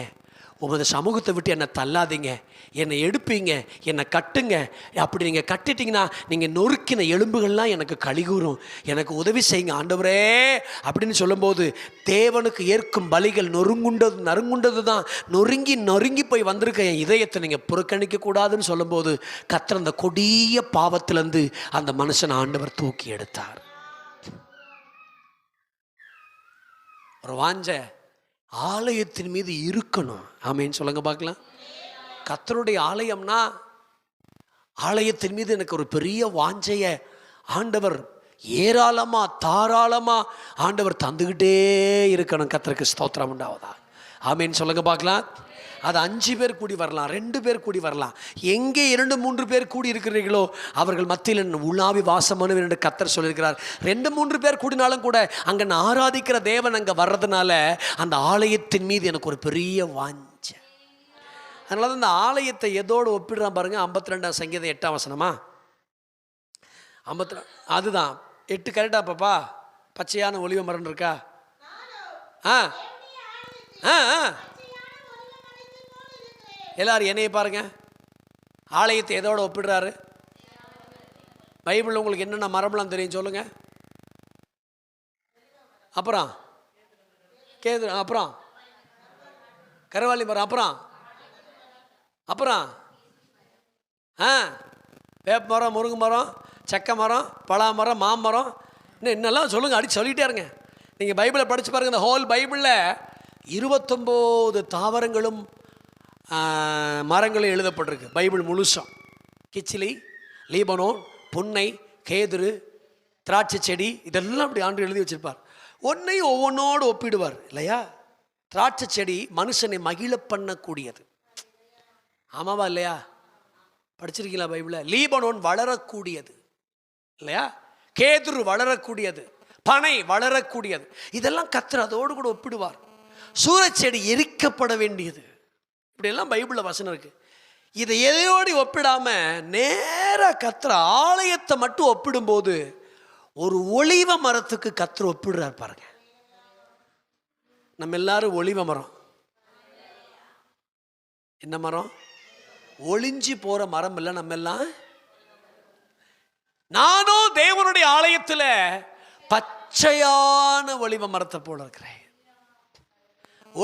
உமது சமூகத்தை விட்டு என்னை தள்ளாதீங்க, என்னை எடுப்பீங்க, என்னை கட்டுங்க. அப்படி நீங்கள் கட்டிட்டீங்கன்னா நீங்கள் நொறுக்கின எலும்புகள்லாம் எனக்கு கழிகூறும், எனக்கு உதவி செய்யுங்க ஆண்டவரே அப்படின்னு சொல்லும்போது, தேவனுக்கு ஏற்கும் பலிகள் நறுங்குண்டது தான். நொறுங்கி போய் வந்திருக்க என் இதயத்தை நீங்கள் புறக்கணிக்க கூடாதுன்னு சொல்லும்போது, கர்த்தர் அந்த கொடிய பாவத்திலேருந்து அந்த மனுஷனை ஆண்டவர் தூக்கி எடுத்தார். ஒரு வாஞ்ச ஆலயத்தின் மீது இருக்கணும். ஆமேன்னு சொல்லுங்க பார்க்கலாம். கர்த்தருடைய ஆலயம்னா ஆலயத்தின் மீது எனக்கு ஒரு பெரிய வாஞ்சைய ஆண்டவர் ஏராளமா தாராளமா ஆண்டவர் தந்துக்கிட்டே இருக்கணும். கர்த்தருக்கு ஸ்தோத்திரம் உண்டாவதா? ஆமேன்னு சொல்லுங்க பார்க்கலாம். அது 5 பேர் கூடி வரலாம், 2 பேர் கூடி வரலாம். எங்கே 2-3 பேர் கூடி இருக்கிறீர்களோ அவர்கள் மத்தியில் உலாவி வாசமானவர் என்று கர்த்தர் சொல்லியிருக்கிறார். 2-3 பேர் கூடினாலும் கூட அங்கே நான் ஆராதிக்கிற தேவன் அங்கே வர்றதுனால அந்த ஆலயத்தின் மீது எனக்கு ஒரு பெரிய வாஞ்சை. அதனால தான் இந்த ஆலயத்தை எதோடு ஒப்பிடுறான் பாருங்க. 52ஆம் சங்கீதம் 8ஆம் வசனமா? 52 அதுதான் 8 கரெக்டா பாப்பா? பச்சையான ஒலிவ மரம் இருக்கா? ஆ ஆ ஆ எல்லாரும் என்னைய பாருங்க. ஆலயத்தை எதோட ஒப்பிடுறாரு? பைபிள் உங்களுக்கு என்னென்ன மரம்லாம் தெரியும் சொல்லுங்க. அப்புறம் கேது, அப்புறம் கருவாலி மரம், அப்புறம் வேப்ப மரம், முருங்கை மரம், சக்கை மரம், பலா மரம், மாமரம், இன்னெல்லாம் சொல்லுங்க. அடிச்சு சொல்லிட்டே இருங்க. நீங்கள் பைபிளை படித்து பாருங்க. இந்த ஹோல் பைபிளில் 29 தாவரங்களும் மரங்களும் எழுதப்பட்டிருக்கு. பைபிள் முழுசும் கிச்சிலி, லீபனோன், புன்னை, கேதுரு, திராட்சை செடி, இதெல்லாம் அப்படி ஆண்டு எழுதி வச்சிருப்பார். ஒன்றையும் ஒவ்வொன்றோடு ஒப்பிடுவார் இல்லையா? திராட்சை செடி மனுஷனை மகிழ பண்ணக்கூடியது, ஆமாவா இல்லையா? படிச்சிருக்கீங்களா பைபிள? லீபனோன் வளரக்கூடியது இல்லையா? கேதுரு வளரக்கூடியது, பனை வளரக்கூடியது. இதெல்லாம் கர்த்தர் அதோடு கூட ஒப்பிடுவார். சூரச்செடி எரிக்கப்பட வேண்டியது. இப்படியெல்லாம் பைபிளில் வசனம் இருக்கு. இதை எதையோடு ஒப்பிடாம நேராக கர்த்தர் ஆலயத்தை மட்டும் ஒப்பிடும்போது ஒரு ஒலிவ மரத்துக்கு கர்த்தர் ஒப்பிடுறார் பாருங்க. நம்ம எல்லாரும் ஒலிவ மரம். என்ன மரம்? ஒளிஞ்சி போற மரம் இல்லை நம்ம எல்லாம். நானும் தேவனுடைய ஆலயத்துல பச்சையான ஒலிவ மரத்தை போல இருக்கிறேன்.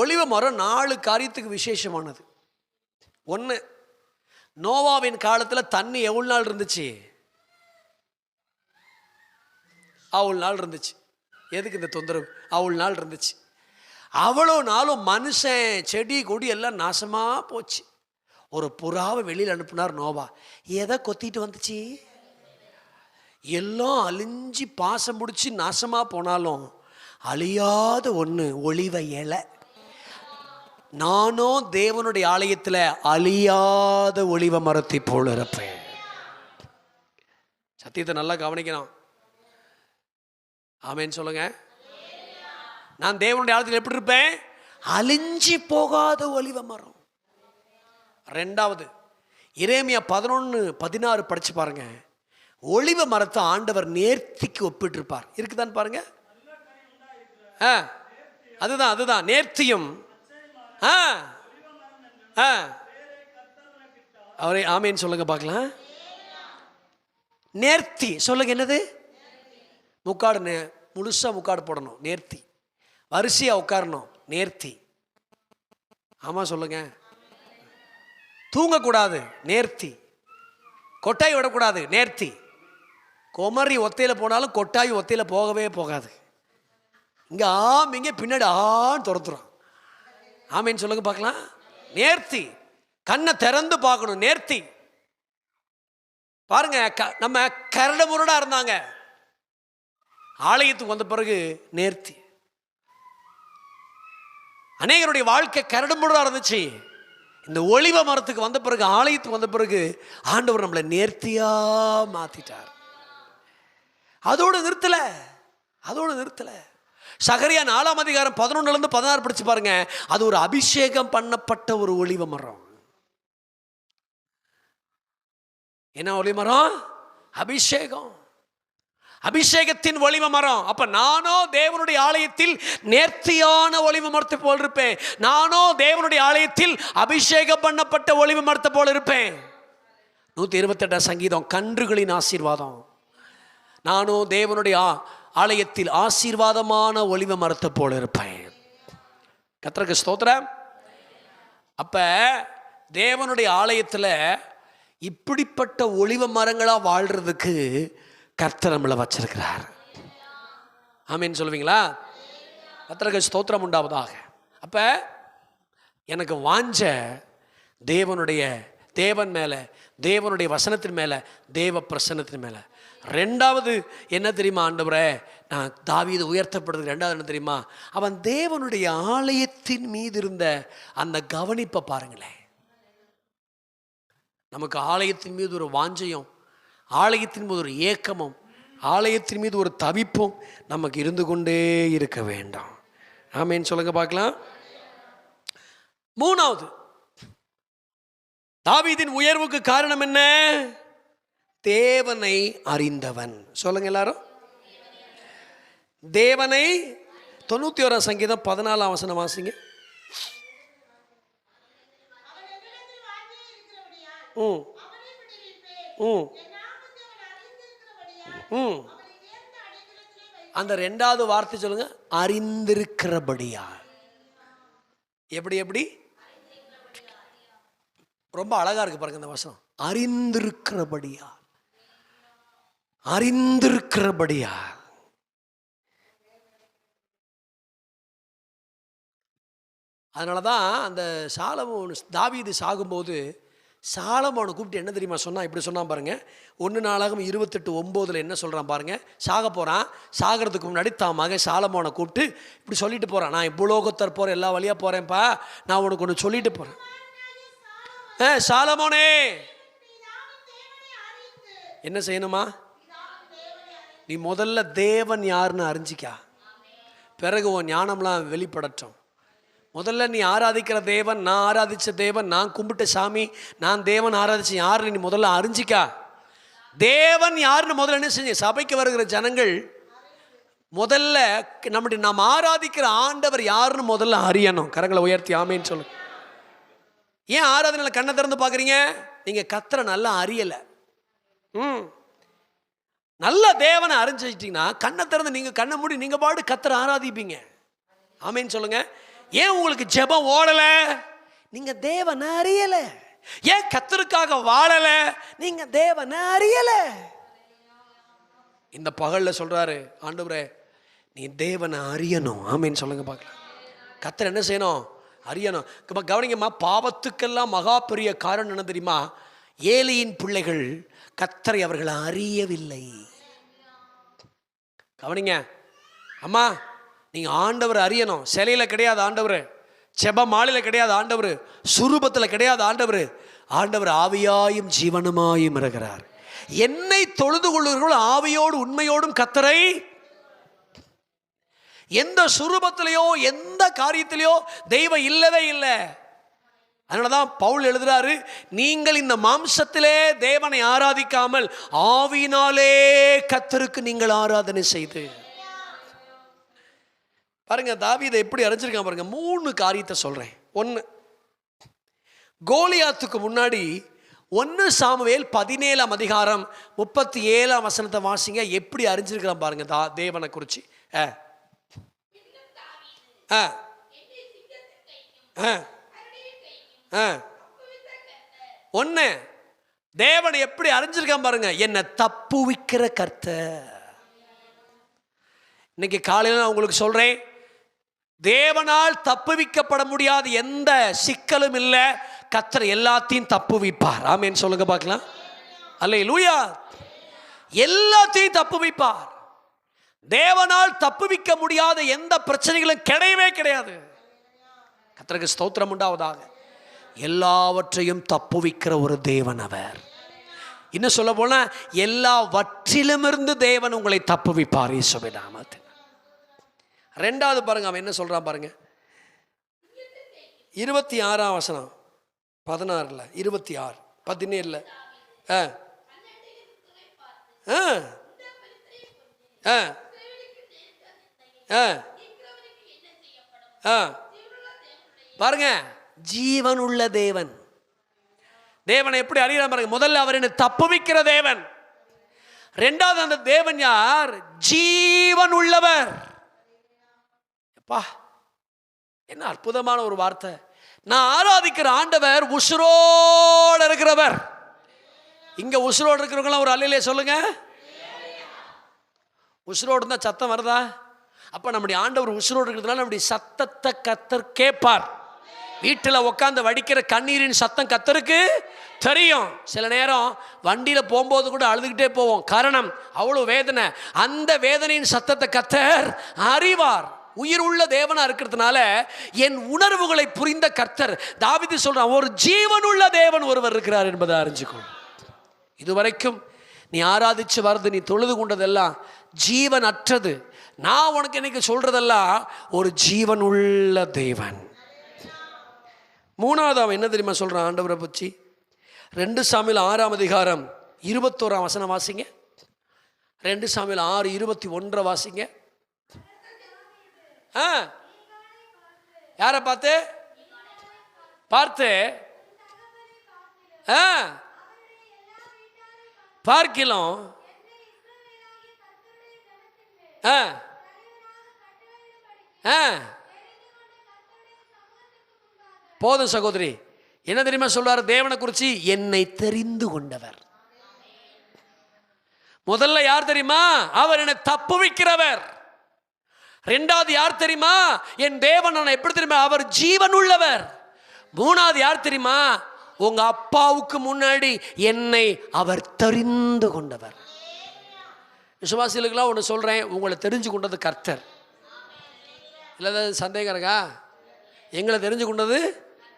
ஒலிவ மரம் 4 காரியத்துக்கு விசேஷமானது. 1, நோவாவின் காலத்தில் தண்ணி எவ்வளவு நாள் இருந்துச்சு? அவ்வளவு நாள் இருந்துச்சு. எதுக்கு இந்த தொந்தரவு? அவ்வளவு நாள் இருந்துச்சு. அவ்வளோ நாளும் மனுஷன் செடி கொடி எல்லாம் நாசமா போச்சு. ஒரு புறாவை வெளியில் அனுப்புனார் நோவா. எதை கொத்திட்டு வந்துச்சு? எல்லாம் அழிஞ்சி பாசம் பிடிச்சி நாசமா போனாலும் அழியாத ஒன்று ஒலிவ இலை. நானும் தேவனுடைய ஆலயத்தில் அழியாத ஒலிவ மரத்தை போல இருப்பேன். சத்தியத்தை நல்லா கவனிக்கணும். ஆமேன்னு சொல்லுங்க. நான் தேவனுடைய ஆலயத்தில் எப்படி இருப்பேன்? அழிஞ்சி போகாத ஒலிவ மரம். ரெண்டாவது எரேமியா 11:16 படிச்சு பாருங்க. ஒலிவ மரத்தை ஆண்டவர் நேர்த்திக்கு ஒப்பிட்டு இருப்பார். இருக்குதான்னு பாருங்க. அதுதான் நேர்த்தியும். அவரே ஆமேன்னு சொல்லுங்க பார்க்கலாம். நேர்த்தி சொல்லுங்க. என்னது? முக்காடு முழுசா முக்காடு போடணும். நேர்த்தி. வரிசையா உட்காரணும். நேர்த்தி. ஆமா சொல்லுங்க. தூங்கக்கூடாது. நேர்த்தி. கொட்டாய் விடக்கூடாது. நேர்த்தி. குமரி ஒத்தையில போனாலும் கொட்டாய் ஒத்தையில போகவே போகாது. இங்க இங்க பின்னாடி துரத்துறோம். ஆமேன்னு சொல்லுங்க பார்க்கலாம். நேர்த்தி. கண்ணை திறந்து பார்க்கணும். நேர்த்தி. பாருங்க, நம்ம கரடு முரடா இருந்தாங்க. ஆலயத்துக்கு வந்த பிறகு நேர்த்தி. அநேகருடைய வாழ்க்கை கரடு முரடா இருந்துச்சு. இந்த ஒலிவ மரத்துக்கு வந்த பிறகு, ஆலயத்துக்கு வந்த பிறகு ஆண்டவர் நம்மளை நேர்த்தியா மாத்திட்டார். அதோடு நிறுத்தல. சகரியா 4:11-16 படிச்சு பாருங்க. அது ஒரு அபிஷேகம் பண்ணப்பட்ட ஒரு ஒலிவ மரம். என்ன ஒலிவ மரம்? அபிஷேகத்தின் ஒலிவ மரம். அப்ப நானோ தேவனுடைய ஆலயத்தில் நேர்த்தியான ஒலிவ மரத்தை போல் இருப்பேன். நானோ தேவனுடைய ஆலயத்தில் அபிஷேகம் பண்ணப்பட்ட ஒலிவ மரத்தை போல் இருப்பேன். 128 சங்கீதம் கன்றுகளின் ஆசீர்வாதம். நானோ தேவனுடைய ஆலயத்தில் ஆசீர்வாதமான ஒலிவ மரத்தை போல இருப்பேன். கர்த்தருக்கு ஸ்தோத்திரம். அப்ப தேவனுடைய ஆலயத்தில் இப்படிப்பட்ட ஒலிவ மரங்களா வாழ்றதுக்கு கர்த்தர் நம்மளை வச்சிருக்கிறார். ஆமேன்னு சொல்லுவீங்களா? கர்த்தருக்கு ஸ்தோத்திரம் உண்டாவதாக. அப்ப எனக்கு வாஞ்ச தேவன் மேல, தேவனுடைய வசனத்தின் மேல, தேவ பிரசன்னத்தின் மேல. ரெண்டாவது என்ன தெரியுமா? ஆண்டவரே, நான் தாவீது உயர்த்தப்படுறது ரெண்டாவது என்ன தெரியுமா? அவன் தேவனுடைய ஆலயத்தின் மீது இருந்த அந்த கவனிப்பை பாருங்களேன். நமக்கு ஆலயத்தின் மீது ஒரு வாஞ்சையும், ஆலயத்தின் மீது ஒரு ஏக்கமும், ஆலயத்தின் மீது ஒரு தவிப்பும் நமக்கு இருந்து கொண்டே இருக்க வேண்டாம். ஆமேன்னு சொல்லுங்க பார்க்கலாம். மூணாவது, தாவீதின் உயர்வுக்கு காரணம் என்ன? தேவனை அறிந்தவன். சொல்லுங்க எல்லாரும். தேவனை 91 சங்கீதம் 14 வாசிங்க. அந்த ரெண்டாவது வார்த்தை சொல்லுங்க. அறிந்திருக்கிறபடியா. எப்படி ரொம்ப அழகா இருக்கு பாருங்க இந்த வசனம். அறிந்திருக்கிறபடியா. அதனாலதான் அந்த தாவீது சாகும்போது சாலமோனை கூப்பிட்டு என்ன தெரியுமா சொன்னா? இப்படி சொன்னா பாருங்க. 1 நாளாகமம் 28:9 என்ன சொல்றான் பாருங்க. சாக போறான். சாகிறதுக்கு முன்னாடி தான் மகன் சாலமோனை கூப்பிட்டு இப்படி சொல்லிட்டு போறான். நான் பூலோகத்தர் போறேன், எல்லா வழியா போறேன்ப்பா, நான் உனக்கு ஒன்று சொல்லிட்டு போறேன். சாலமோனே என்ன செய்யணுமா? நீ முதல்ல தேவன் யாருன்னு அறிஞ்சிக்கா. பிறகு உன் ஞானம்லாம் வெளிப்படட்டும். முதல்ல நீ ஆராதிக்கிற தேவன், நான் ஆராதிச்ச தேவன், நான் கும்பிட்ட சாமி, நான் தேவன் ஆராதிச்ச யாருன்னு நீ முதல்ல அறிஞ்சிக்கா. தேவன் யாருன்னு முதல்ல என்ன செஞ்ச? சபைக்கு வருகிற ஜனங்கள் முதல்ல நாம் ஆராதிக்கிற ஆண்டவர் யாருன்னு முதல்ல அறியணும். கரங்களை உயர்த்தி ஆமேன்னு சொல்லு. ஏன் ஆராதனை கண்ணை திறந்து பார்க்குறீங்க? நீங்கள் கர்த்தரை நல்லா அறியலை. நல்ல தேவனை அறிஞ்சிட்டீங்கன்னா கண்ணை திறந்து நீங்கள் கண்ணை மூடி நீங்கள் பாடு கர்த்தரை ஆராதிப்பீங்க. ஆமேன்னு சொல்லுங்க. ஏன் உங்களுக்கு ஜெபம் ஓடலை? நீங்கள் தேவனை அறியலை. ஏன் கர்த்தருக்காக வாழலை? நீங்கள் தேவனை அறியலை. இந்த பகலில் சொல்கிறாரு ஆண்டவரே, நீ தேவனை அறியணும். ஆமேன்னு சொல்லுங்க பார்க்கலாம். கர்த்தர் என்ன செய்யணும்? அறியணும். கவனிங்கம்மா, பாவத்துக்கெல்லாம் மகா பெரிய காரணம் என்ன தெரியுமா? ஏலியின் பிள்ளைகள் கர்த்தரை அவர்கள் அறியவில்லை. கவனிங்க அம்மா, நீங்க ஆண்டவர் அறியணும். சிலையில கிடையாது ஆண்டவர், செப மாலையில கிடையாது ஆண்டவர், சுரூபத்தில் கிடையாது ஆண்டவர். ஆண்டவர் ஆவியாயும் ஜீவனுமாயும் இருக்கிறார். என்னை தொழுது கொள்ளுகிறவர்கள் ஆவியோடு உண்மையோடும் கர்த்தரை எந்த சுரூபத்திலேயோ எந்த காரியத்திலேயோ தெய்வம் இல்லவே இல்லை. அதனாலதான் பவுல் எழுதுறாரு, நீங்கள் இந்த மாம்சத்திலே தேவனை ஆராதிக்காமல் ஆவியினாலே கர்த்தருக்கு நீங்கள் ஆராதனை செய்து. பாருங்க தாவீதை எப்படி அறிஞ்சிருக்கான் பாருங்க. 3 காரியத்தை சொல்றேன். 1, கோலியாத்துக்கு முன்னாடி 1 சாமுவேல் 17ஆம் அதிகாரம் 37ஆம் வசனத்தை வாசிங்க. எப்படி அறிஞ்சிருக்கிறான் பாருங்க தேவனை குறிச்சு. ஒன்னு, தேவனை எப்படி அறிஞ்சிருக்கான் பாருங்க, என்ன தப்புவிக்கிற கர்த்தர். இன்னைக்கு காலையில் நான் உங்களுக்கு சொல்றேன், தேவனால் தப்புவிக்கப்பட முடியாத எந்த சிக்கலும் இல்லை. கர்த்தர் எல்லாத்தையும் தப்புவிப்பார். ஆமென் சொல்லுங்க பார்க்கலாம். அல்லேலூயா. எல்லாத்தையும் தப்புவிப்பார். தேவனால் தப்புவிக்க முடியாத எந்த பிரச்சனைகளும் கிடையவே கிடையாது. கர்த்தருக்கு ஸ்தோத்திரம் உண்டாவதாக. எல்லாவற்றையும் தப்புவிக்கிற ஒரு தேவன் அவர். இன்னும் சொல்ல போனா எல்லாவற்றிலுமிருந்து தேவன் உங்களை தப்புவிப்பார் இயேசுவின் நாமத்தில். 2வது பாருங்க, அவன் என்ன சொல்றான் பாருங்க. 26ஆம் வசனம் 16 26 17 பாருங்க, ஜீவன் உள்ள தேவன். தேவனை எப்படி அறியலாம் பாருங்க. முதல்ல அவர் என்ன தப்புவிக்கிற தேவன். 2வது அந்த தேவன் யார்? ஜீவன் உள்ளவர். என்ன அற்புதமான ஒரு வார்த்தை. நான் ஆராதிக்கிற ஆண்டவர் உசுரோடு இருக்கிறவர். இங்க உசுரோடு இருக்கிறவங்களாம் ஒரு அல்லையிலே சொல்லுங்க. உசுரோடு இருந்தா சத்தம் வருதா? அப்ப நம்முடைய ஆண்டவர் உசுரோடு இருக்கிறதுனால நம்முடைய சத்தத்தை கர்த்தர் கேட்பார். வீட்டில் உட்காந்து வடிக்கிற கண்ணீரின் சத்தம் கர்த்தருக்கு தெரியும். சில நேரம் வண்டியில் போகும்போது கூட அழுதுகிட்டே போவோம். காரணம் அவ்வளோ வேதனை. அந்த வேதனையின் சத்தத்தை கர்த்தர் அறிவார். உயிர் உள்ள தேவனா இருக்கிறதுனால என் உணர்வுகளை புரிந்த கர்த்தர் தாவீது சொல்றான், ஒரு ஜீவனுள்ள தேவன் ஒருவர் இருக்கிறார் என்பதை அறிஞ்சுக்கணும். இதுவரைக்கும் நீ ஆராதிச்சு வருது, நீ தொழுது கொண்டதெல்லாம் ஜீவன் அற்றது. நான் உனக்கு இன்னைக்கு சொல்றதெல்லாம் ஒரு ஜீவன் உள்ள தேவன். 3வது அவன் என்ன தெரியுமா சொல்றான் ஆண்டவரை பற்றி? 2 சாமுவேல் 6ஆம் அதிகாரம் 21ஆம் வசனம் வாசிங்க. 2 சாமுவேல் 6:21 வாசிங்க. யாரை பார்த்து? பார்க்கலாம். போதும் சகோதரி. என்ன தெரியுமா சொல்றாரு தேவனை குறிச்சு? என்னை தெரிந்து கொண்டவர். முதல்ல யார் தெரியுமா? அவர் என்னை தப்புவிக்கிறவர். 2வது யார் தெரியுமா? என் தேவன் எப்படி தெரியுமா? அவர் ஜீவன் உள்ளவர். 3வது யார் தெரியுமா? உங்க அப்பாவுக்கு முன்னாடி என்னை அவர் தெரிந்து கொண்டவர். விசுவாசிகளுக்கெல்லாம் ஒன்று சொல்றேன், உங்களை தெரிஞ்சு கொண்டது கர்த்தர். இல்லை சந்தேகம் இருக்கா? எங்களை தெரிஞ்சு கொண்டது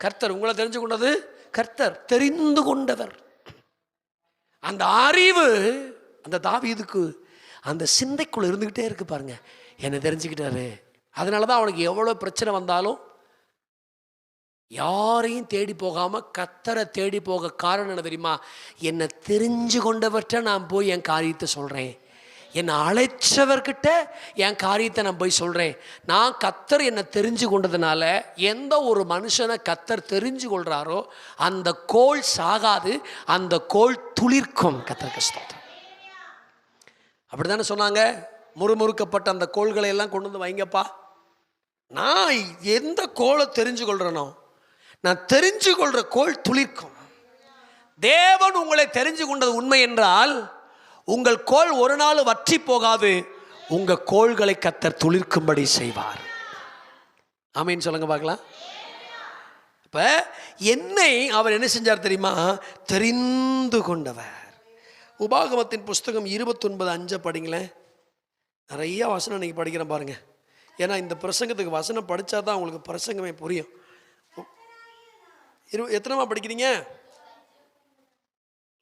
கர்த்தர், உங்களை தெரிஞ்சு கொண்டது கர்த்தர். தெரிந்து கொண்டவர். அந்த அறிவு அந்த தாவீதுக்கு அந்த சிந்தைக்குள்ள இருந்துகிட்டே இருக்கு பாருங்க. என்னை தெரிஞ்சுக்கிட்டாரு. அதனாலதான் அவனுக்கு எவ்வளவு பிரச்சனை வந்தாலும் யாரையும் தேடி போகாம கர்த்தரை தேடி போக காரணம் என்ன தெரியுமா? என்னை தெரிஞ்சு கொண்டவற்றை நான் போய் என் காரியத்தை சொல்றேன். என்னை அழைச்சவர்கிட்ட என் காரியத்தை நான் போய் சொல்றேன். நான் கர்த்தர் என்னை தெரிஞ்சு கொண்டதுனால எந்த ஒரு மனுஷனை கர்த்தர் தெரிஞ்சு கொள்றாரோ அந்த கோல் சாகாது, அந்த கோல் துளிர்க்கும். கர்த்தருக்கு ஸ்தோத்திரம். அப்படித்தானே சொன்னாங்க. முறுமுறுக்கப்பட்ட அந்த கோள்களை எல்லாம் கொண்டு வந்து வைங்கப்பா. நான் எந்த கோலை தெரிஞ்சு கொள்றேனோ, நான் தெரிஞ்சு கொள்ற கோல் துளிர்க்கும். தேவன் உங்களை தெரிஞ்சு கொண்டது உண்மை என்றால் உங்கள் கோல் ஒரு நாள் வற்றி போகாது. உங்க கோள்களை கர்த்தர் துளிர்க்கும்படி செய்வார். ஆமீன் சொல்லுங்க பார்க்கலாம். இப்ப என்னை அவர் என்ன செஞ்சார் தெரியுமா? தெரிந்து கொண்டவர். உபாகமத்தின் புஸ்தகம் 29:5 படிங்களேன். நிறைய வசனம் இன்னைக்கு படிக்கிறேன் பாருங்க. ஏன்னா இந்த பிரசங்கத்துக்கு வசனம் படித்தா தான் உங்களுக்கு பிரசங்கமே புரியும். எத்தனைமா படிக்கிறீங்க?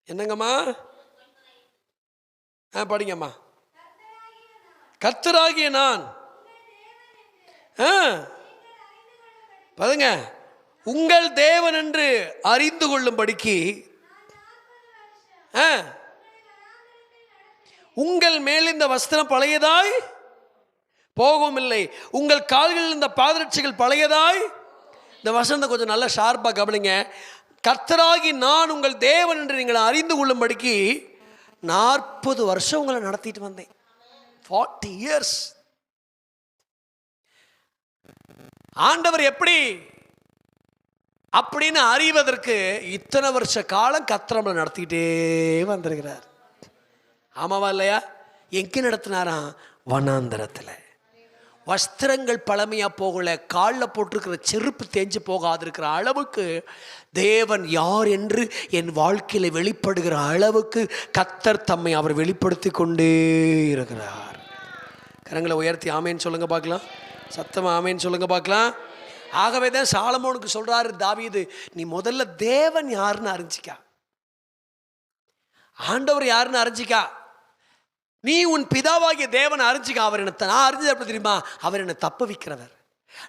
என்னங்கம்மா? படிங்கம்மா. கர்த்தராகிய நான் பாருங்க, உங்கள் தேவன் என்று அறிந்து கொள்ளும்படிக்கு உங்கள் மேல் இந்த வஸ்திரம் பழையதாய் போகவும் இல்லை, உங்கள் கால்களில் இந்த பாதரட்சைகள் பழையதாய். இந்த வசனத்தை கொஞ்சம் நல்லா ஷார்ப்பாக கவனிங்க. கர்த்தராகி நான் உங்கள் தேவன் என்று நீங்கள் அறிந்து கொள்ளும்படிக்கு 40 வருஷம் உங்களை நடத்திட்டு வந்தேன். 40 years. ஆண்டவர் எப்படி அப்படின்னு அறிவதற்கு இத்தனை வருஷ காலம் கர்த்தர் நம்மளை நடத்திக்கிட்டே வந்திருக்கிறார். ஆமாவா இல்லையா? எங்கே நடத்தினாரா? வனாந்தரத்தில். வஸ்திரங்கள் பழமையாக போகல, காலில் போட்டிருக்கிற செருப்பு தேஞ்சு போகாதிருக்கிற அளவுக்கு தேவன் யார் என்று என் வாழ்க்கையில் வெளிப்படுகிற அளவுக்கு கர்த்தர் தம்மை அவர் வெளிப்படுத்தி கொண்டே இருக்கிறார். கரங்களை உயர்த்தி ஆமேன்னு சொல்லுங்க பார்க்கலாம். சத்தமாக ஆமேன்னு சொல்லுங்க பார்க்கலாம். ஆகவே தான் சாலமோனுக்கு சொல்றாரு தாவீது, நீ முதல்ல தேவன் யாருன்னு அறிஞ்சிக்கா, ஆண்டவர் யாருன்னு அறிஞ்சிக்கா, நீ உன் பிதாவாகிய தேவன் அறிஞ்சிக்கா. அவர் என்ன, நான் அறிஞ்சது எப்படி தெரியுமா? அவர் என்னை தப்ப வைக்கிறவர்.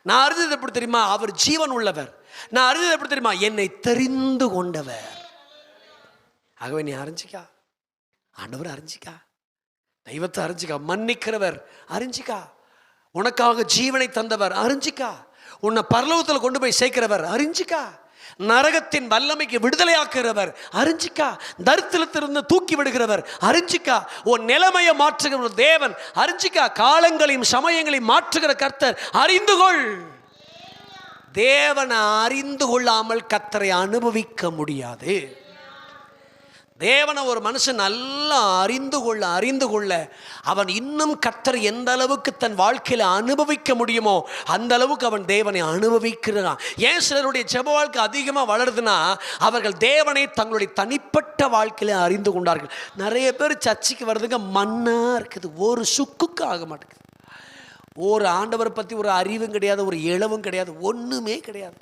நான் அறிஞ்சது எப்படி தெரியுமா? அவர் ஜீவன் உள்ளவர். நான் அறிஞ்சது எப்படி தெரியுமா? என்னை தெரிந்து கொண்டவர். ஆகவே நீ அறிஞ்சிக்கா, ஆண்டவர் அறிஞ்சிக்கா, தெய்வத்தை அறிஞ்சிக்கா, மன்னிக்கிறவர் அறிஞ்சிக்கா, உனக்காக ஜீவனை தந்தவர் அறிஞ்சிக்கா, உன்னை பரலோகத்தில் கொண்டு போய் சேர்க்கிறவர் அறிஞ்சிக்கா, நரகத்தின் வல்லமைக்கு விடுதலையாக்குகிறவர் அறிஞ்சிக்கா, தரித்திரத்திலிருந்து தூக்கி விடுகிறவர் அறிஞ்சிக்கா, உன் நிலைமையை மாற்றுகிற தேவன் அறிஞ்சிக்கா, காலங்களையும் சமயங்களையும் மாற்றுகிற கர்த்தர் அறிந்து கொள். தேவனை அறிந்து கொள்ளாமல் கர்த்தரை அனுபவிக்க முடியாது. தேவனை ஒரு மனுஷன் நல்லா அறிந்து கொள்ள அவன் இன்னும் கர்த்தர் எந்த அளவுக்கு தன் வாழ்க்கையில் அனுபவிக்க முடியுமோ அந்த அளவுக்கு அவன் தேவனை அனுபவிக்கிறான். ஏன் சிலருடைய ஜெப வாழ்க்கை அதிகமாக வளருதுன்னா அவர்கள் தேவனை தங்களுடைய தனிப்பட்ட வாழ்க்கையில அறிந்து கொண்டார்கள். நிறைய பேர் சர்ச்சைக்கு வர்றதுங்க மண்ணா இருக்குது, ஒரு சுக்குக்கு ஆக மாட்டேங்குது. ஒரு ஆண்டவரை பற்றி ஒரு அறிவும் கிடையாது, ஒரு இளவும் கிடையாது, ஒன்றுமே கிடையாது.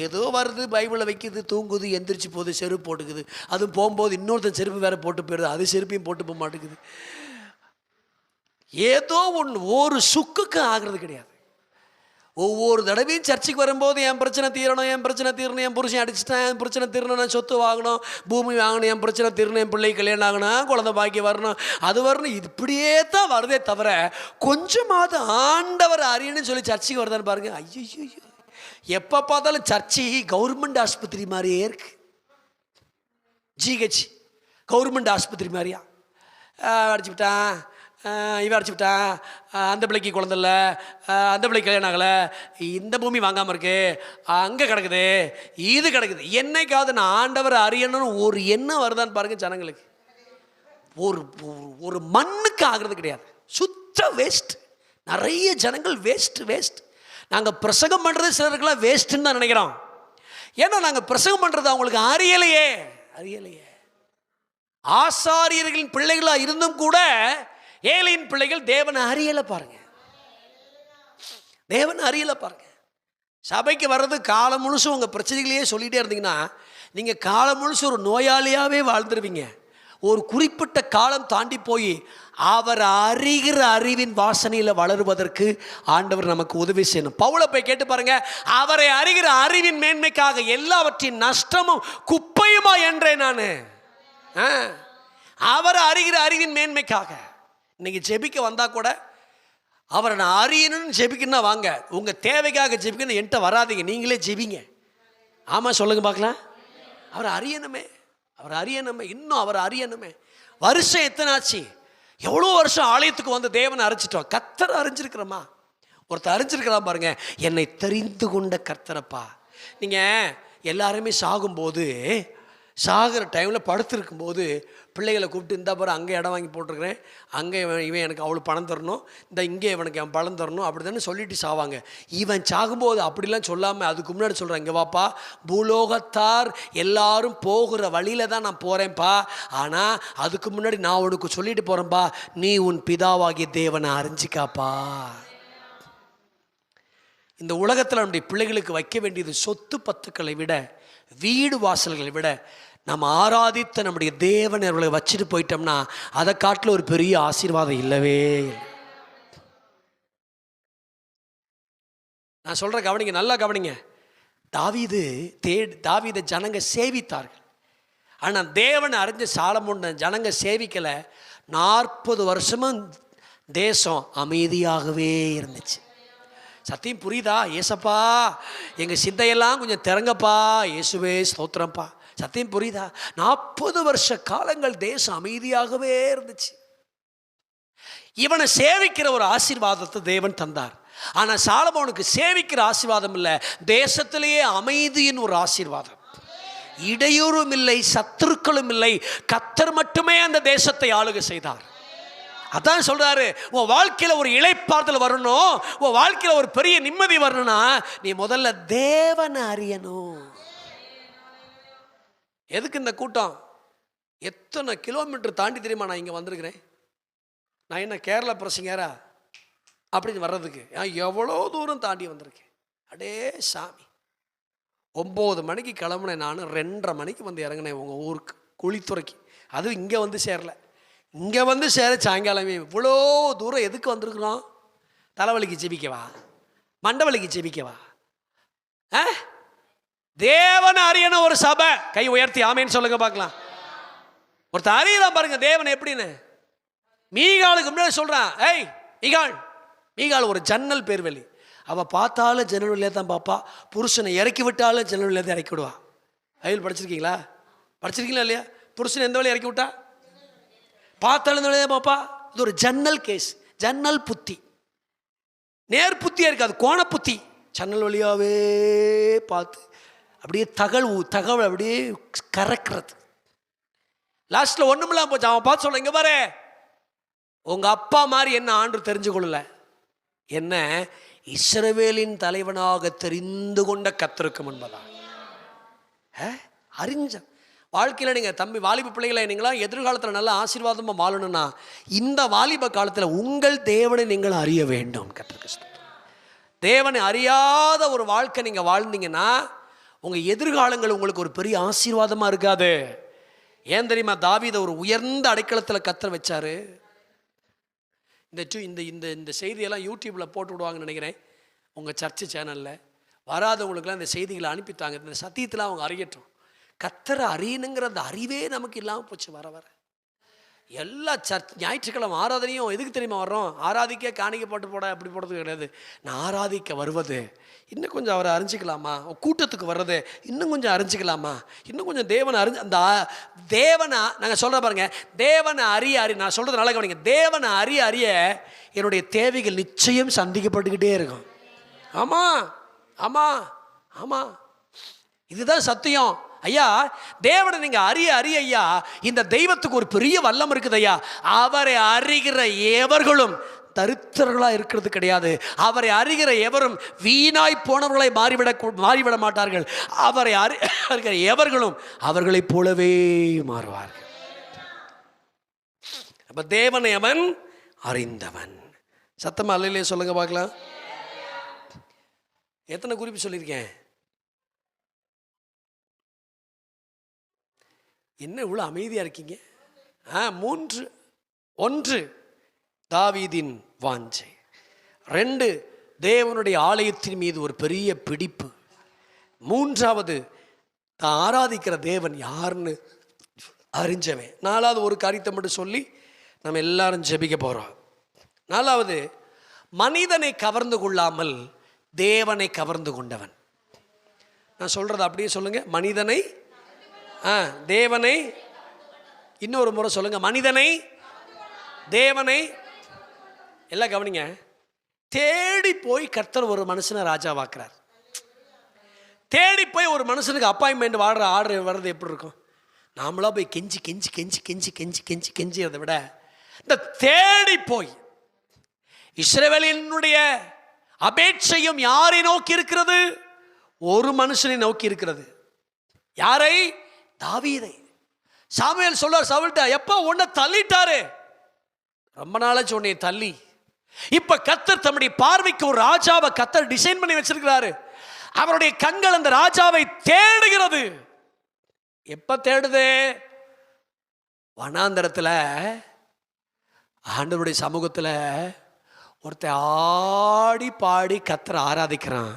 ஏதோ வருது, பைபிளை வைக்குது, தூங்குது, எந்திரிச்சு போகுது, செருப்பு போட்டுக்குது, அதுவும் போகும்போது இன்னொருத்தன் செருப்பு வேற போட்டு போயிடுது, அது செருப்பையும் போட்டு போக மாட்டேங்குது. ஏதோ ஒன்று, ஒரு சுக்குக்கு ஆகிறது கிடையாது. ஒவ்வொரு தடவையும் சர்ச்சைக்கு வரும்போது என் பிரச்சனை தீரணும், என் பிரச்சனை தீரணும், என் புருஷன் அடிச்சுட்டேன், என் பிரச்சனை தீரணும், நான் சொத்து வாங்கணும், பூமி வாங்கணும், என் பிரச்சனை தீரணும், என் பிள்ளை கல்யாணம் ஆகணும், குழந்தை பாக்கி வரணும், அது வரணும், இப்படியே தான் வருதே தவிர கொஞ்சமாவது ஆண்டவர் அறியணும்னு சொல்லி சர்ச்சைக்கு வருதான்னு பாருங்க. ஐயோ, எப்போ பார்த்தாலும் சர்ச்சை கவர்மெண்ட் ஆஸ்பத்திரி மாதிரியே இருக்கு. ஜிஹெச் கவர்மெண்ட் ஆஸ்பத்திரி மாதிரியா, அடிச்சுக்கிட்டான், இவன் அடிச்சுக்கிட்டான், அந்த பிள்ளைக்கு குழந்தைல, அந்த பிள்ளைக்கு கல்யாணம் ஆகலை, இந்த பூமி வாங்காமல் இருக்கு, அங்கே கிடக்குது, இது கிடக்குது. என்னைக்காவது நான் ஆண்டவரை அறியணும்னு ஒரு எண்ணம் வருதான்னு பாருங்க ஜனங்களுக்கு. ஒரு ஒரு மண்ணுக்கு ஆகிறது கிடையாது, சுத்த வேஸ்ட். நிறைய ஜனங்கள் வேஸ்ட். நாங்கள் பிரசங்கம் பண்ணுறது சிலருக்கெல்லாம் வேஸ்ட்டுன்னு தான் நினைக்கிறோம். ஏன்னா நாங்கள் பிரசங்கம் பண்ணுறது அவங்களுக்கு அறியலையே. ஆசாரியர்களின் பிள்ளைகளாக இருந்தும் கூட ஏழையின் பிள்ளைகள் தேவனை அறியலை பாருங்க. சபைக்கு வர்றது காலம் முழுசும் உங்கள் பிரச்சனைகளையே சொல்லிகிட்டே இருந்தீங்கன்னா நீங்கள் காலம் முழுசும் ஒரு நோயாளியாகவே வாழ்ந்துருவீங்க. ஒரு குறிப்பிட்ட காலம் தாண்டி போய் அவர் அறிகிற அறிவின் வாசனையில் வளருவதற்கு ஆண்டவர் நமக்கு உதவி செய்யணும். பவுலை போய் கேட்டு பாருங்க, அவரை அறிகிற அறிவின் மேன்மைக்காக எல்லாவற்றின் நஷ்டமும் குப்பையுமா என்றேன் நான். அவரை அறிகிற அறிவின் மேன்மைக்காக இன்னைக்கு ஜெபிக்க வந்தா கூட அவரை நான் அறியணும்னு ஜெபிக்கணும்னா வாங்க, உங்கள் தேவைக்காக ஜெபிக்கணும் என்கிட்ட வராதிங்க, நீங்களே ஜெபிங்க. ஆமாம் சொல்லுங்க பார்க்கலாம். அவரை அறியணுமே, இன்னும் அவரை அறியணுமே. வருஷம் எத்தனை ஆச்சு? எவ்வளோ வருஷம் ஆலயத்துக்கு வந்து தேவனை அறிஞ்சிட்டோம். கர்த்தரை அறிஞ்சிருக்கிறோமா? ஒருத்தர் அறிஞ்சிருக்கிறான் பாருங்க, என்னை தெரிந்து கொண்ட கர்த்தரப்பா. நீங்கள் எல்லாருமே சாகிற டைமில் படுத்துருக்கும்போது பிள்ளைகளை கூப்பிட்டு, இந்த பாரு அங்கே இடம் வாங்கி போட்டிருக்கிறேன், அங்கே இவன் எனக்கு அவ்வளோ பணம் தரணும், இந்த இங்கே இவனுக்கு என் பணம் தரணும், அப்படி தானே சொல்லிட்டு சாவாங்க. இவன் சாகும்போது அப்படிலாம் சொல்லாமல் அதுக்கு முன்னாடி சொல்கிறேன், இங்கே வாப்பா, பூலோகத்தார் எல்லாரும் போகிற வழியில் தான் நான் போகிறேன்ப்பா, ஆனால் அதுக்கு முன்னாடி நான் உனக்கு சொல்லிட்டு போகிறேன்ப்பா, நீ உன் பிதாவாகிய தேவனை அறிஞ்சிக்காப்பா. இந்த உலகத்தில் நம்முடைய பிள்ளைகளுக்கு வைக்க வேண்டியது சொத்து பத்துக்களை விட, வீடு வாசல்களை விட, நம்ம ஆராதித்த நம்முடைய தேவனை அவர்களை வச்சுட்டு போயிட்டோம்னா அதை காட்டில் ஒரு பெரிய ஆசீர்வாதம் இல்லவே இல்லை. நான் சொல்ற கவனிங்க, நல்லா கவனிங்க. தாவீதை ஜனங்க சேவித்தார்கள். ஆனால் தேவனை அறிஞ்ச சாலமோன் ஜனங்க சேவிக்கலை. 40 வருஷமும் தேசம் அமைதியாகவே இருந்துச்சு. சத்தியம் புரியுதா? ஏசப்பா எங்கள் சிந்தையெல்லாம் கொஞ்சம் திறங்கப்பா, இயேசுவே ஸ்தோத்திரம்ப்பா. சத்தியம் புரியுதா? 40 வருஷ காலங்கள் தேசம் அமைதியாகவே இருந்துச்சு. இவனை சேவிக்கிற ஒரு ஆசீர்வாதத்தை தேவன் தந்தார். ஆனால் சாலமோனுக்கு சேவிக்கிற ஆசீர்வாதம் இல்லை, தேசத்திலேயே அமைதியின் ஒரு ஆசீர்வாதம். இடையூறும் இல்லை, சத்துருக்களும் இல்லை, கர்த்தர் மட்டுமே அந்த தேசத்தை ஆளுகை செய்தார். அதான் சொல்றாரு, உன் வாழ்க்கையில ஒரு இளைப்பாறுதல் வரணும், உன் வாழ்க்கையில ஒரு பெரிய நிம்மதி வரணும்னா நீ முதல்ல தேவனை அறியணும். எதுக்கு இந்த கூட்டம்? எத்தனை கிலோமீட்டர் தாண்டி தெரியுமா நான் இங்க வந்திருக்கிறேன்? நான் என்ன கேரளா பிரசங்கரா அப்படின்னு வர்றதுக்கு? எவ்வளோ தூரம் தாண்டி வந்திருக்கேன். அடே சாமி, 9 மணிக்கு கிளம்புனேன், நான் 2:30 மணிக்கு வந்து இறங்கினேன் உங்கள் ஊருக்கு குளித்துறைக்கு. அதுவும் இங்கே வந்து சேரல, இங்கே வந்து சேர சாயங்காலமே. இவ்வளோ தூரம் எதுக்கு வந்திருக்கிறோம்? தலைவலிக்கு ஜெபிக்கவா? மண்டவலிக்கு ஜெபிக்கவா? தேவனை அறியணும். ஒரு சபை கை உயர்த்தி ஆமேன்னு சொல்லுங்க பார்க்கலாம். ஒருத்தர் அறியலாம் பாருங்க தேவன் எப்படின்னு. மீகாலுக்கு முன்னாடி சொல்றான், ஏய் மீகால் ஒரு ஜன்னல் பேர்வெளி. அவள் பார்த்தாலும் ஜன்னல் வழியாக தான் பார்ப்பா, புருஷனை இறக்கி விட்டாலும் ஜன்னல் வழியாக தான் இறக்கி விடுவா. பைபிள் படிச்சிருக்கீங்களா? படிச்சிருக்கீங்களா இல்லையா? புருஷனை எந்த வழியாக இறக்கி விட்டா? பார்த்தாலும் இந்த வழியாக பாப்பா. இது ஒரு ஜன்னல் கேஸ், ஜன்னல் புத்தி. நேர் புத்தியாக இருக்காது, கோண புத்தி. ஜன்னல் வழியாகவே பார்த்து அப்படியே தகவல் அப்படியே கறக்கிறது. லாஸ்ட்டில் ஒன்றுமில்லாம் போச்சு. அவன் பார்த்து சொல்ல, இங்கே பாரு, உங்கள் அப்பா மாதிரி என்ன ஆண்டு தெரிஞ்சு கொள்ளல, என்ன இஸ்ரவேலின் தலைவனாக தெரிந்து கொண்ட கர்த்தருக்கு முன்பதாக அறிஞ்ச வாழ்க்கையில். நீங்கள் தம்பி வாலிப பிள்ளைகளை, நீங்களாம் எதிர்காலத்தில் நல்ல ஆசீர்வாதமாக வாழணும்னா இந்த வாலிப காலத்தில் உங்கள் தேவனை நீங்கள் அறிய வேண்டும். கர்த்தருக்கு தேவனை அறியாத ஒரு வாழ்க்கை நீங்கள் வாழ்ந்தீங்கன்னா உங்கள் எதிர்காலங்கள் உங்களுக்கு ஒரு பெரிய ஆசீர்வாதமாக இருக்காது. ஏன் தெரியுமா? தாவீதை ஒரு உயர்ந்த அடைக்கலத்தில் கர்த்தர் வச்சாரு. இந்த செய்தியெல்லாம் யூடியூப்பில் போட்டு விடுவாங்கன்னு நினைக்கிறேன். உங்கள் சர்ச்சு சேனலில் வராதவங்களுக்குலாம் இந்த செய்திகளை அனுப்பித்தாங்க. இந்த சத்தியத்தில் அவங்க அறியட்டும். கர்த்தரை அறியணுங்கிற அந்த அறிவே நமக்கு இல்லாமல் போச்சு. வர வர எல்லா ஞாயிற்றுக்கிழமை ஆராதனையும் எதுக்கு தெரியுமா வர்றோம்? ஆராதிக்க காணிக்கை போட்டு போட அப்படி போடுறது கிடையாது. நான் ஆராதிக்க வருவது இன்னும் கொஞ்சம் அவரை அறிஞ்சிக்கலாமா, கூட்டத்துக்கு வர்றது இன்னும் கொஞ்சம் அறிஞ்சிக்கலாமா, இன்னும் கொஞ்சம் தேவனை அந்த தேவனை நாங்கள் சொல்கிற பாருங்க, தேவனை அறிய நான் சொல்கிறது நல்லா கவனிங்க. தேவனை அறிய என்னுடைய தேவைகள் நிச்சயம் சந்திக்கப்பட்டுக்கிட்டே இருக்கும். ஆமாம் ஆமாம் ஆமாம், இதுதான் சத்தியம். ஐயா, தேவனை நீங்க அறிய ஐயா, இந்த தெய்வத்துக்கு ஒரு பெரிய வல்லம் இருக்குது ஐயா. அவரை அறிகிற எவர்களும் தரித்திரர்களா இருக்கிறது கிடையாது. அவரை அறிகிற எவரும் வீணாய் போனவர்களை மாறிவிட மாட்டார்கள். அவரை அறிகிற எவர்களும் அவர்களைப் போலவே மாறுவார்கள். அப்ப தேவனை அவன் அறிந்தவன். சத்தமா அல்லையிலே சொல்லுங்க பார்க்கலாம். எத்தனை குறிப்பு சொல்லியிருக்கேன்? என்ன இவ்வளோ அமைதியாக இருக்கீங்க? 3. 1 தாவீதின் வாஞ்சை. 2 தேவனுடைய ஆலயத்தின் மீது ஒரு பெரிய பிடிப்பு. 3வது தான் ஆராதிக்கிற தேவன் யாருன்னு அறிஞ்சவன். 4வது ஒரு காரியத்தை மட்டும் சொல்லி நம்ம எல்லாரும் ஜெபிக்க போகிறோம். 4வது மனிதனை கவர்ந்து கொள்ளாமல் தேவனை கவர்ந்து கொண்டவன். நான் சொல்றது அப்படியே சொல்லுங்க. மனிதனை தேவனை, இன்னொரு முறை சொல்லுங்க. மனிதனை தேவனை. எல்லாம் கவனிங்க. தேடி போய் கர்த்தர் ஒரு மனுஷனை ராஜாவாக்குறார். தேடி போய் ஒரு மனுஷனுக்கு அப்பாயின்மெண்ட் ஆர்டர் வர்றது எப்படி இருக்கும்? நாமளா போய் கெஞ்சி கெஞ்சி கெஞ்சி கெஞ்சி கெஞ்சி கெஞ்சி கெஞ்சியதை விட இந்த தேடி போய் இஸ்ரவேலினுடைய அபேட்சையும் யாரை நோக்கி இருக்கிறது? ஒரு மனுஷனை நோக்கி இருக்கிறது. யாரை? தாவீதை. சாமுவேல் சொல்றார் சவுல்ட்ட, எப்ப உன்னை தள்ளிட்டாரு, ரொம்ப நாளாச்சு உன்னை தள்ளி. இப்ப கர்த்தர் தம்முடைய பார்வைக்கு ஒரு ராஜாவை கர்த்தர் டிசைன் பண்ணி வச்சிருக்கிறாரு. அவருடைய கண்கள் அந்த ராஜாவை தேடுகிறது. எப்ப தேடுது? வனாந்தரத்தில் ஆண்டவருடைய சமூகத்தில் ஒருத்தன் ஆடி பாடி கர்த்தரை ஆராதிக்கிறான்.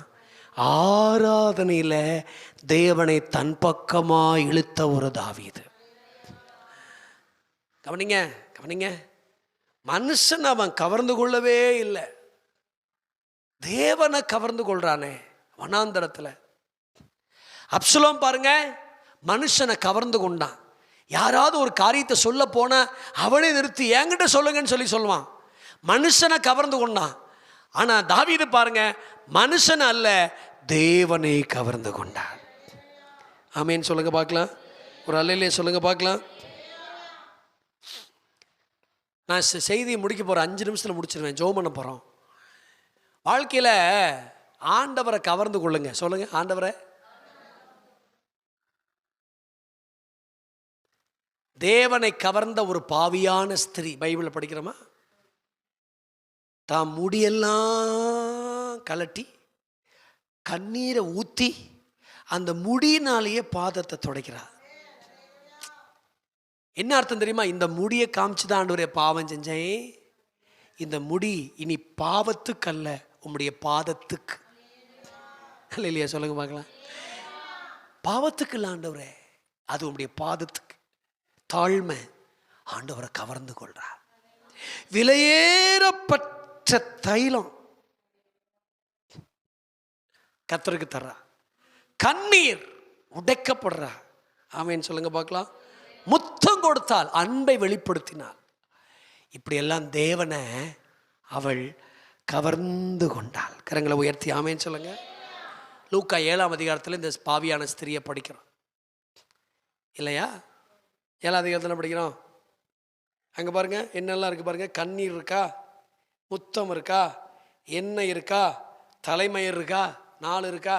ஆராதனையில தேவனை தன் பக்கமா இழுத்த ஒரு தாவீது. கவனிங்க கவனிங்க, மனுஷன் அவன் கவர்ந்து கொள்ளவே இல்லை, தேவனை கவர்ந்து கொள்றானே வனாந்தரத்துல. அப்சலோம் பாருங்க, மனுஷனை கவர்ந்து கொண்டான். யாராவது ஒரு காரியத்தை சொல்ல போன அவனை நிறுத்தி என்கிட்ட சொல்லுங்கன்னு சொல்லுவான். மனுஷனை கவர்ந்து கொண்டான். ஆனா தாவீது பாருங்க, மனுஷன் அல்ல, தேவனை கவர்ந்து கொண்டான். ஆமேன் சொல்லுங்க பார்க்கலாம். ஒரு அல்லையிலே சொல்லுங்க பார்க்கலாம். நான் செய்தியை முடிக்க போறேன், 5 நிமிஷத்துல முடிச்சிருவேன். ஜெபம் பண்ண போறோம். வாழ்க்கையில ஆண்டவரை கவர்ந்து கொள்ளுங்க. சொல்லுங்க, ஆண்டவரை. தேவனை கவர்ந்த ஒரு பாவியான ஸ்திரீ பைபிளை படிக்கிறோமா? தான் முடியெல்லாம் கலட்டி கண்ணீரை ஊத்தி அந்த முடியினாலேயே பாதத்தை துடைக்கிறார். என்ன அர்த்தம் தெரியுமா? இந்த முடியை காமிச்சுதான் ஆண்டவரே பாவம் செஞ்சேன், இந்த முடி இனி பாவத்துக்கு அல்ல, உம்முடைய பாதத்துக்கு. இல்லையா சொல்லுங்க பார்க்கலாம். பாவத்துக்கு இல்லை ஆண்டவரே, அது உம்முடைய பாதத்துக்கு. தாழ்மை ஆண்டவரை கவர்ந்து கொள்றார். விலையேறப்பட்ட தைலம் கர்த்தருக்கு தர்றா. கண்ணீர் உடைக்கப்படுறா. ஆமென் சொல்லுங்க பார்க்கலாம். முத்தம் கொடுத்தால், அன்பை வெளிப்படுத்தினாள். இப்படியெல்லாம் தேவனை அவள் கவர்ந்து கொண்டாள். கரங்களை உயர்த்தி ஆமென் சொல்லுங்க. லூக்கா 7ஆம் அதிகாரத்தில் இந்த பாவியான ஸ்திரியை படிக்கிறோம் இல்லையா? 7ஆம் அதிகாரத்தில் படிக்கிறோம். அங்கே பாருங்க என்னெல்லாம் இருக்கு பாருங்க. கண்ணீர் இருக்கா, முத்தம் இருக்கா, எண்ணெய் இருக்கா, தலைமயிர் இருக்கா, 4 இருக்கா.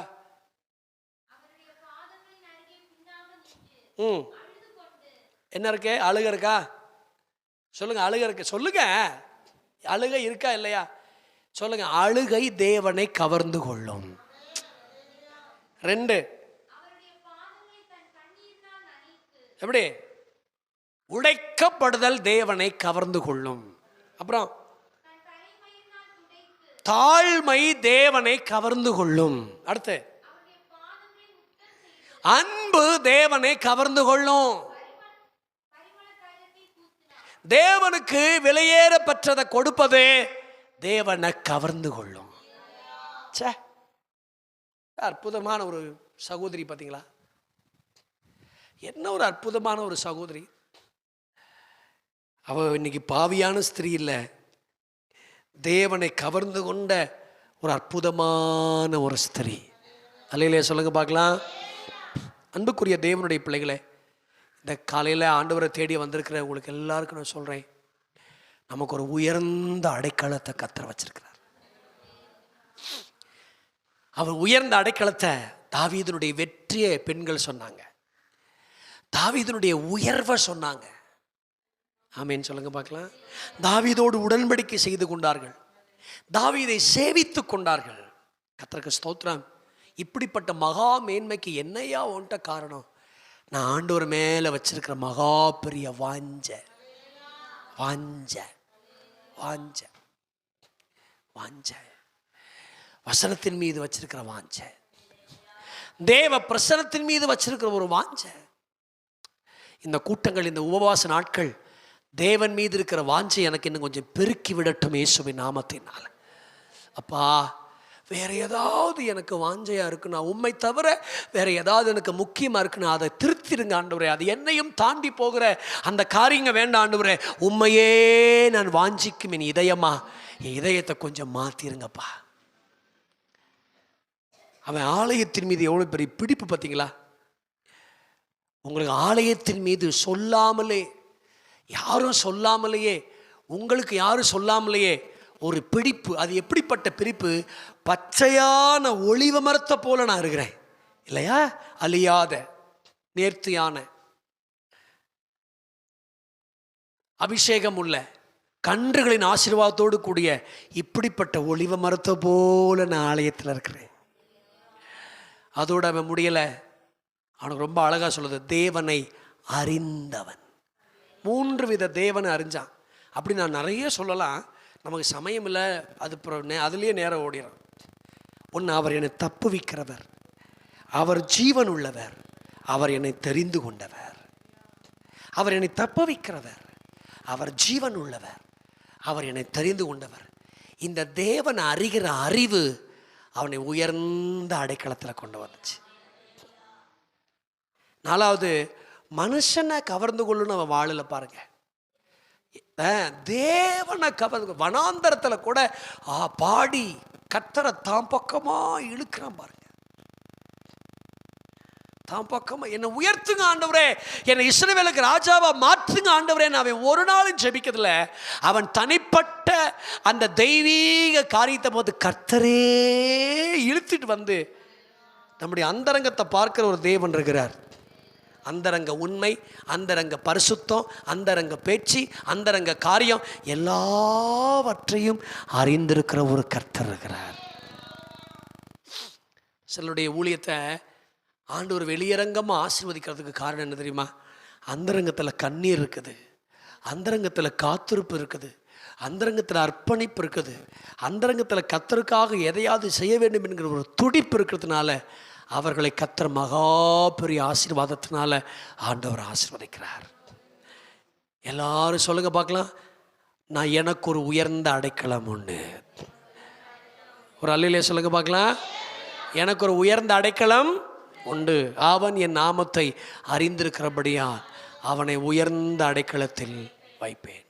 என்ன இருக்கு? அழுக இருக்கா? சொல்லுங்க. அழுக இருக்கு. சொல்லுங்க, அழுகை இருக்கா இல்லையா? சொல்லுங்க. அழுகை தேவனை கவர்ந்து கொள்ளும். 2, எப்படி? உடைக்கப்படுதல் தேவனை கவர்ந்து கொள்ளும். அப்புறம் தாழ்மை தேவனை கவர்ந்து கொள்ளும். அடுத்து அன்பு தேவனை கவர்ந்து கொள்ளும். தேவனுக்கு விலையேற பெற்றதை கொடுப்பது தேவனை கவர்ந்து கொள்ளும். அற்புதமான ஒரு சகோதரி பார்த்தீங்களா? என்ன ஒரு அற்புதமான ஒரு சகோதரி. அவ இன்னைக்கு பாவியான ஸ்திரீ இல்லை, தேவனை கவர்ந்து கொண்ட ஒரு அற்புதமான ஒரு ஸ்திரீ. அல்லையிலே சொல்லுங்க பார்க்கலாம். அன்புக்குரிய தேவனுடைய பிள்ளைகளே, இந்த காலையில் ஆண்டவரை தேடி வந்திருக்கிற உங்களுக்கு எல்லாருக்கும் நான் சொல்கிறேன், நமக்கு ஒரு உயர்ந்த அடைக்கலத்தை கர்த்தர் வச்சிருக்கிறார். அவர் உயர்ந்த அடைக்கலத்தை தாவீதினுடைய வெற்றியை பெண்கள் சொன்னாங்க, தாவீதினுடைய உயர்வை சொன்னாங்க. ஆமேன் சொல்லுங்க பார்க்கலாம். தாவீதோடு உடன்படிக்கை செய்து கொண்டார்கள், தாவீதை சேவித்து கொண்டார்கள். கர்த்தருக்கு ஸ்தோத்திரம். இப்படிப்பட்ட மகா மேன்மைக்கு என்னையா ஒன்ட்ட காரணம்? நான் ஆண்டவர் மேலே வச்சிருக்கிற மகா பெரிய வாஞ்ச வாஞ்ச வாஞ்ச வாஞ்ச வசனத்தின் மீது வச்சிருக்கிற வாஞ்ச, தேவ பிரசனத்தின் மீது வச்சிருக்கிற ஒரு வாஞ்ச. இந்த கூட்டங்கள், இந்த உபவாச நாட்கள் தேவன் மீது இருக்கிற வாஞ்சை எனக்கு இன்னும் கொஞ்சம் பெருக்கி விடட்டும் இயேசுவின் நாமத்தினால. அப்பா, வேற ஏதாவது எனக்கு வாஞ்சையா இருக்குன்னா, உண்மை தவிர வேற ஏதாவது எனக்கு முக்கியமா இருக்குன்னா அதை திருத்திடுங்க ஆண்டவரே. அது என்னையும் தாண்டி போகிற அந்த காரியங்க வேண்டாம் ஆண்டவரே. உண்மையே நான் வாஞ்சிக்கும் என் இதயமா, என் இதயத்தை கொஞ்சம் மாத்திருங்கப்பா. அவன் ஆலயத்தின் மீது எவ்வளவு பெரிய பிடிப்பு பார்த்தீங்களா? உங்களுக்கு ஆலயத்தின் மீது சொல்லாமலே, யாரும் சொல்லாமலேயே, உங்களுக்கு யாரும் சொல்லாமலேயே ஒரு பிடிப்பு. அது எப்படிப்பட்ட பிடிப்பு? பச்சையான ஒளிவ மரத்தை போல நான் இருக்கிறேன் இல்லையா? அழியாத நேர்த்தியான அபிஷேகம் உள்ள கன்றுகளின் ஆசீர்வாதத்தோடு கூடிய இப்படிப்பட்ட ஒளிவ மரத்தை போல நான் ஆலயத்தில் இருக்கிறேன். அதோட அவன் முடியலை. அவனுக்கு ரொம்ப அழகா சொல்லுது, தேவனை அறிந்தவன். 3 வித தேவனை அறிஞ்சான். அப்படி நான் நிறைய சொல்லலாம், நமக்கு சமயம் இல்லை, அது அதுலேயே நேரம் ஓடிடும். ஒன்று, அவர் என்னை தப்புவிக்கிறவர், அவர் ஜீவன் உள்ளவர், அவர் என்னை தெரிந்து கொண்டவர். அவர் என்னை தப்புவிக்கிறவர், அவர் ஜீவன் உள்ளவர், அவர் என்னை தெரிந்து கொண்டவர். இந்த தேவன் அறிகிற அறிவு அவனை உயர்ந்த அடைக்கலத்தில் கொண்டு வந்துச்சு. 4வது, மனுஷனை கவர்ந்து கொள்ளணும் அவன் வாழல. பாருங்க, தேவனை கவர்ந்து வனாந்தரத்தில் கூட பாடி கர்த்தரை தாம் பக்கமா இழுக்கிறான். பாருங்க, தாம் பக்கமா என்னை உயர்த்துங்க ஆண்டவரே, என்னை இஸ்ரவேலுக்கு ராஜாவா மாற்றுங்க ஆண்டவரே. அவன் ஒரு நாளும் ஜெபிக்கிறதுல, அவன் தனிப்பட்ட அந்த தெய்வீக காரியத்தை போது கர்த்தரே இழுத்துட்டு வந்து நம்முடைய அந்தரங்கத்தை பார்க்கிற ஒரு தேவன் இருக்கிறார். அந்தரங்க உண்மை, அந்தரங்க பரிசுத்தம், அந்தரங்க பேச்சு, அந்தரங்க காரியம் எல்லாவற்றையும் அறிந்திருக்கிற ஒரு கர்த்தர் இருக்கிறார். சிலருடைய ஊழியத்தை ஆண்டவர் வெளியரங்கமாக ஆசீர்வதிக்கிறதுக்கு காரணம் என்ன தெரியுமா? அந்தரங்கத்தில் கண்ணீர் இருக்குது, அந்தரங்கத்தில் காத்திருப்பு இருக்குது, அந்தரங்கத்தில் அர்ப்பணிப்பு இருக்குது, அந்தரங்கத்தில் கர்த்தருக்காக எதையாவது செய்ய வேண்டும் என்கிற ஒரு துடிப்பு இருக்கிறதுனால அவர்களை கர்த்தர் மகா பெரிய ஆசீர்வாதத்தினால ஆண்டவர் ஆசீர்வதிக்கிறார். எல்லாரும் சொல்லுங்க பார்க்கலாம், நான் எனக்கு ஒரு உயர்ந்த அடைக்கலம் உண்டு. ஒரு அல்லையிலே சொல்லுங்க பார்க்கலாம், எனக்கு ஒரு உயர்ந்த அடைக்கலம் உண்டு. அவன் என் நாமத்தை அறிந்திருக்கிறபடியால் அவனை உயர்ந்த அடைக்கலத்தில் வைப்பேன்.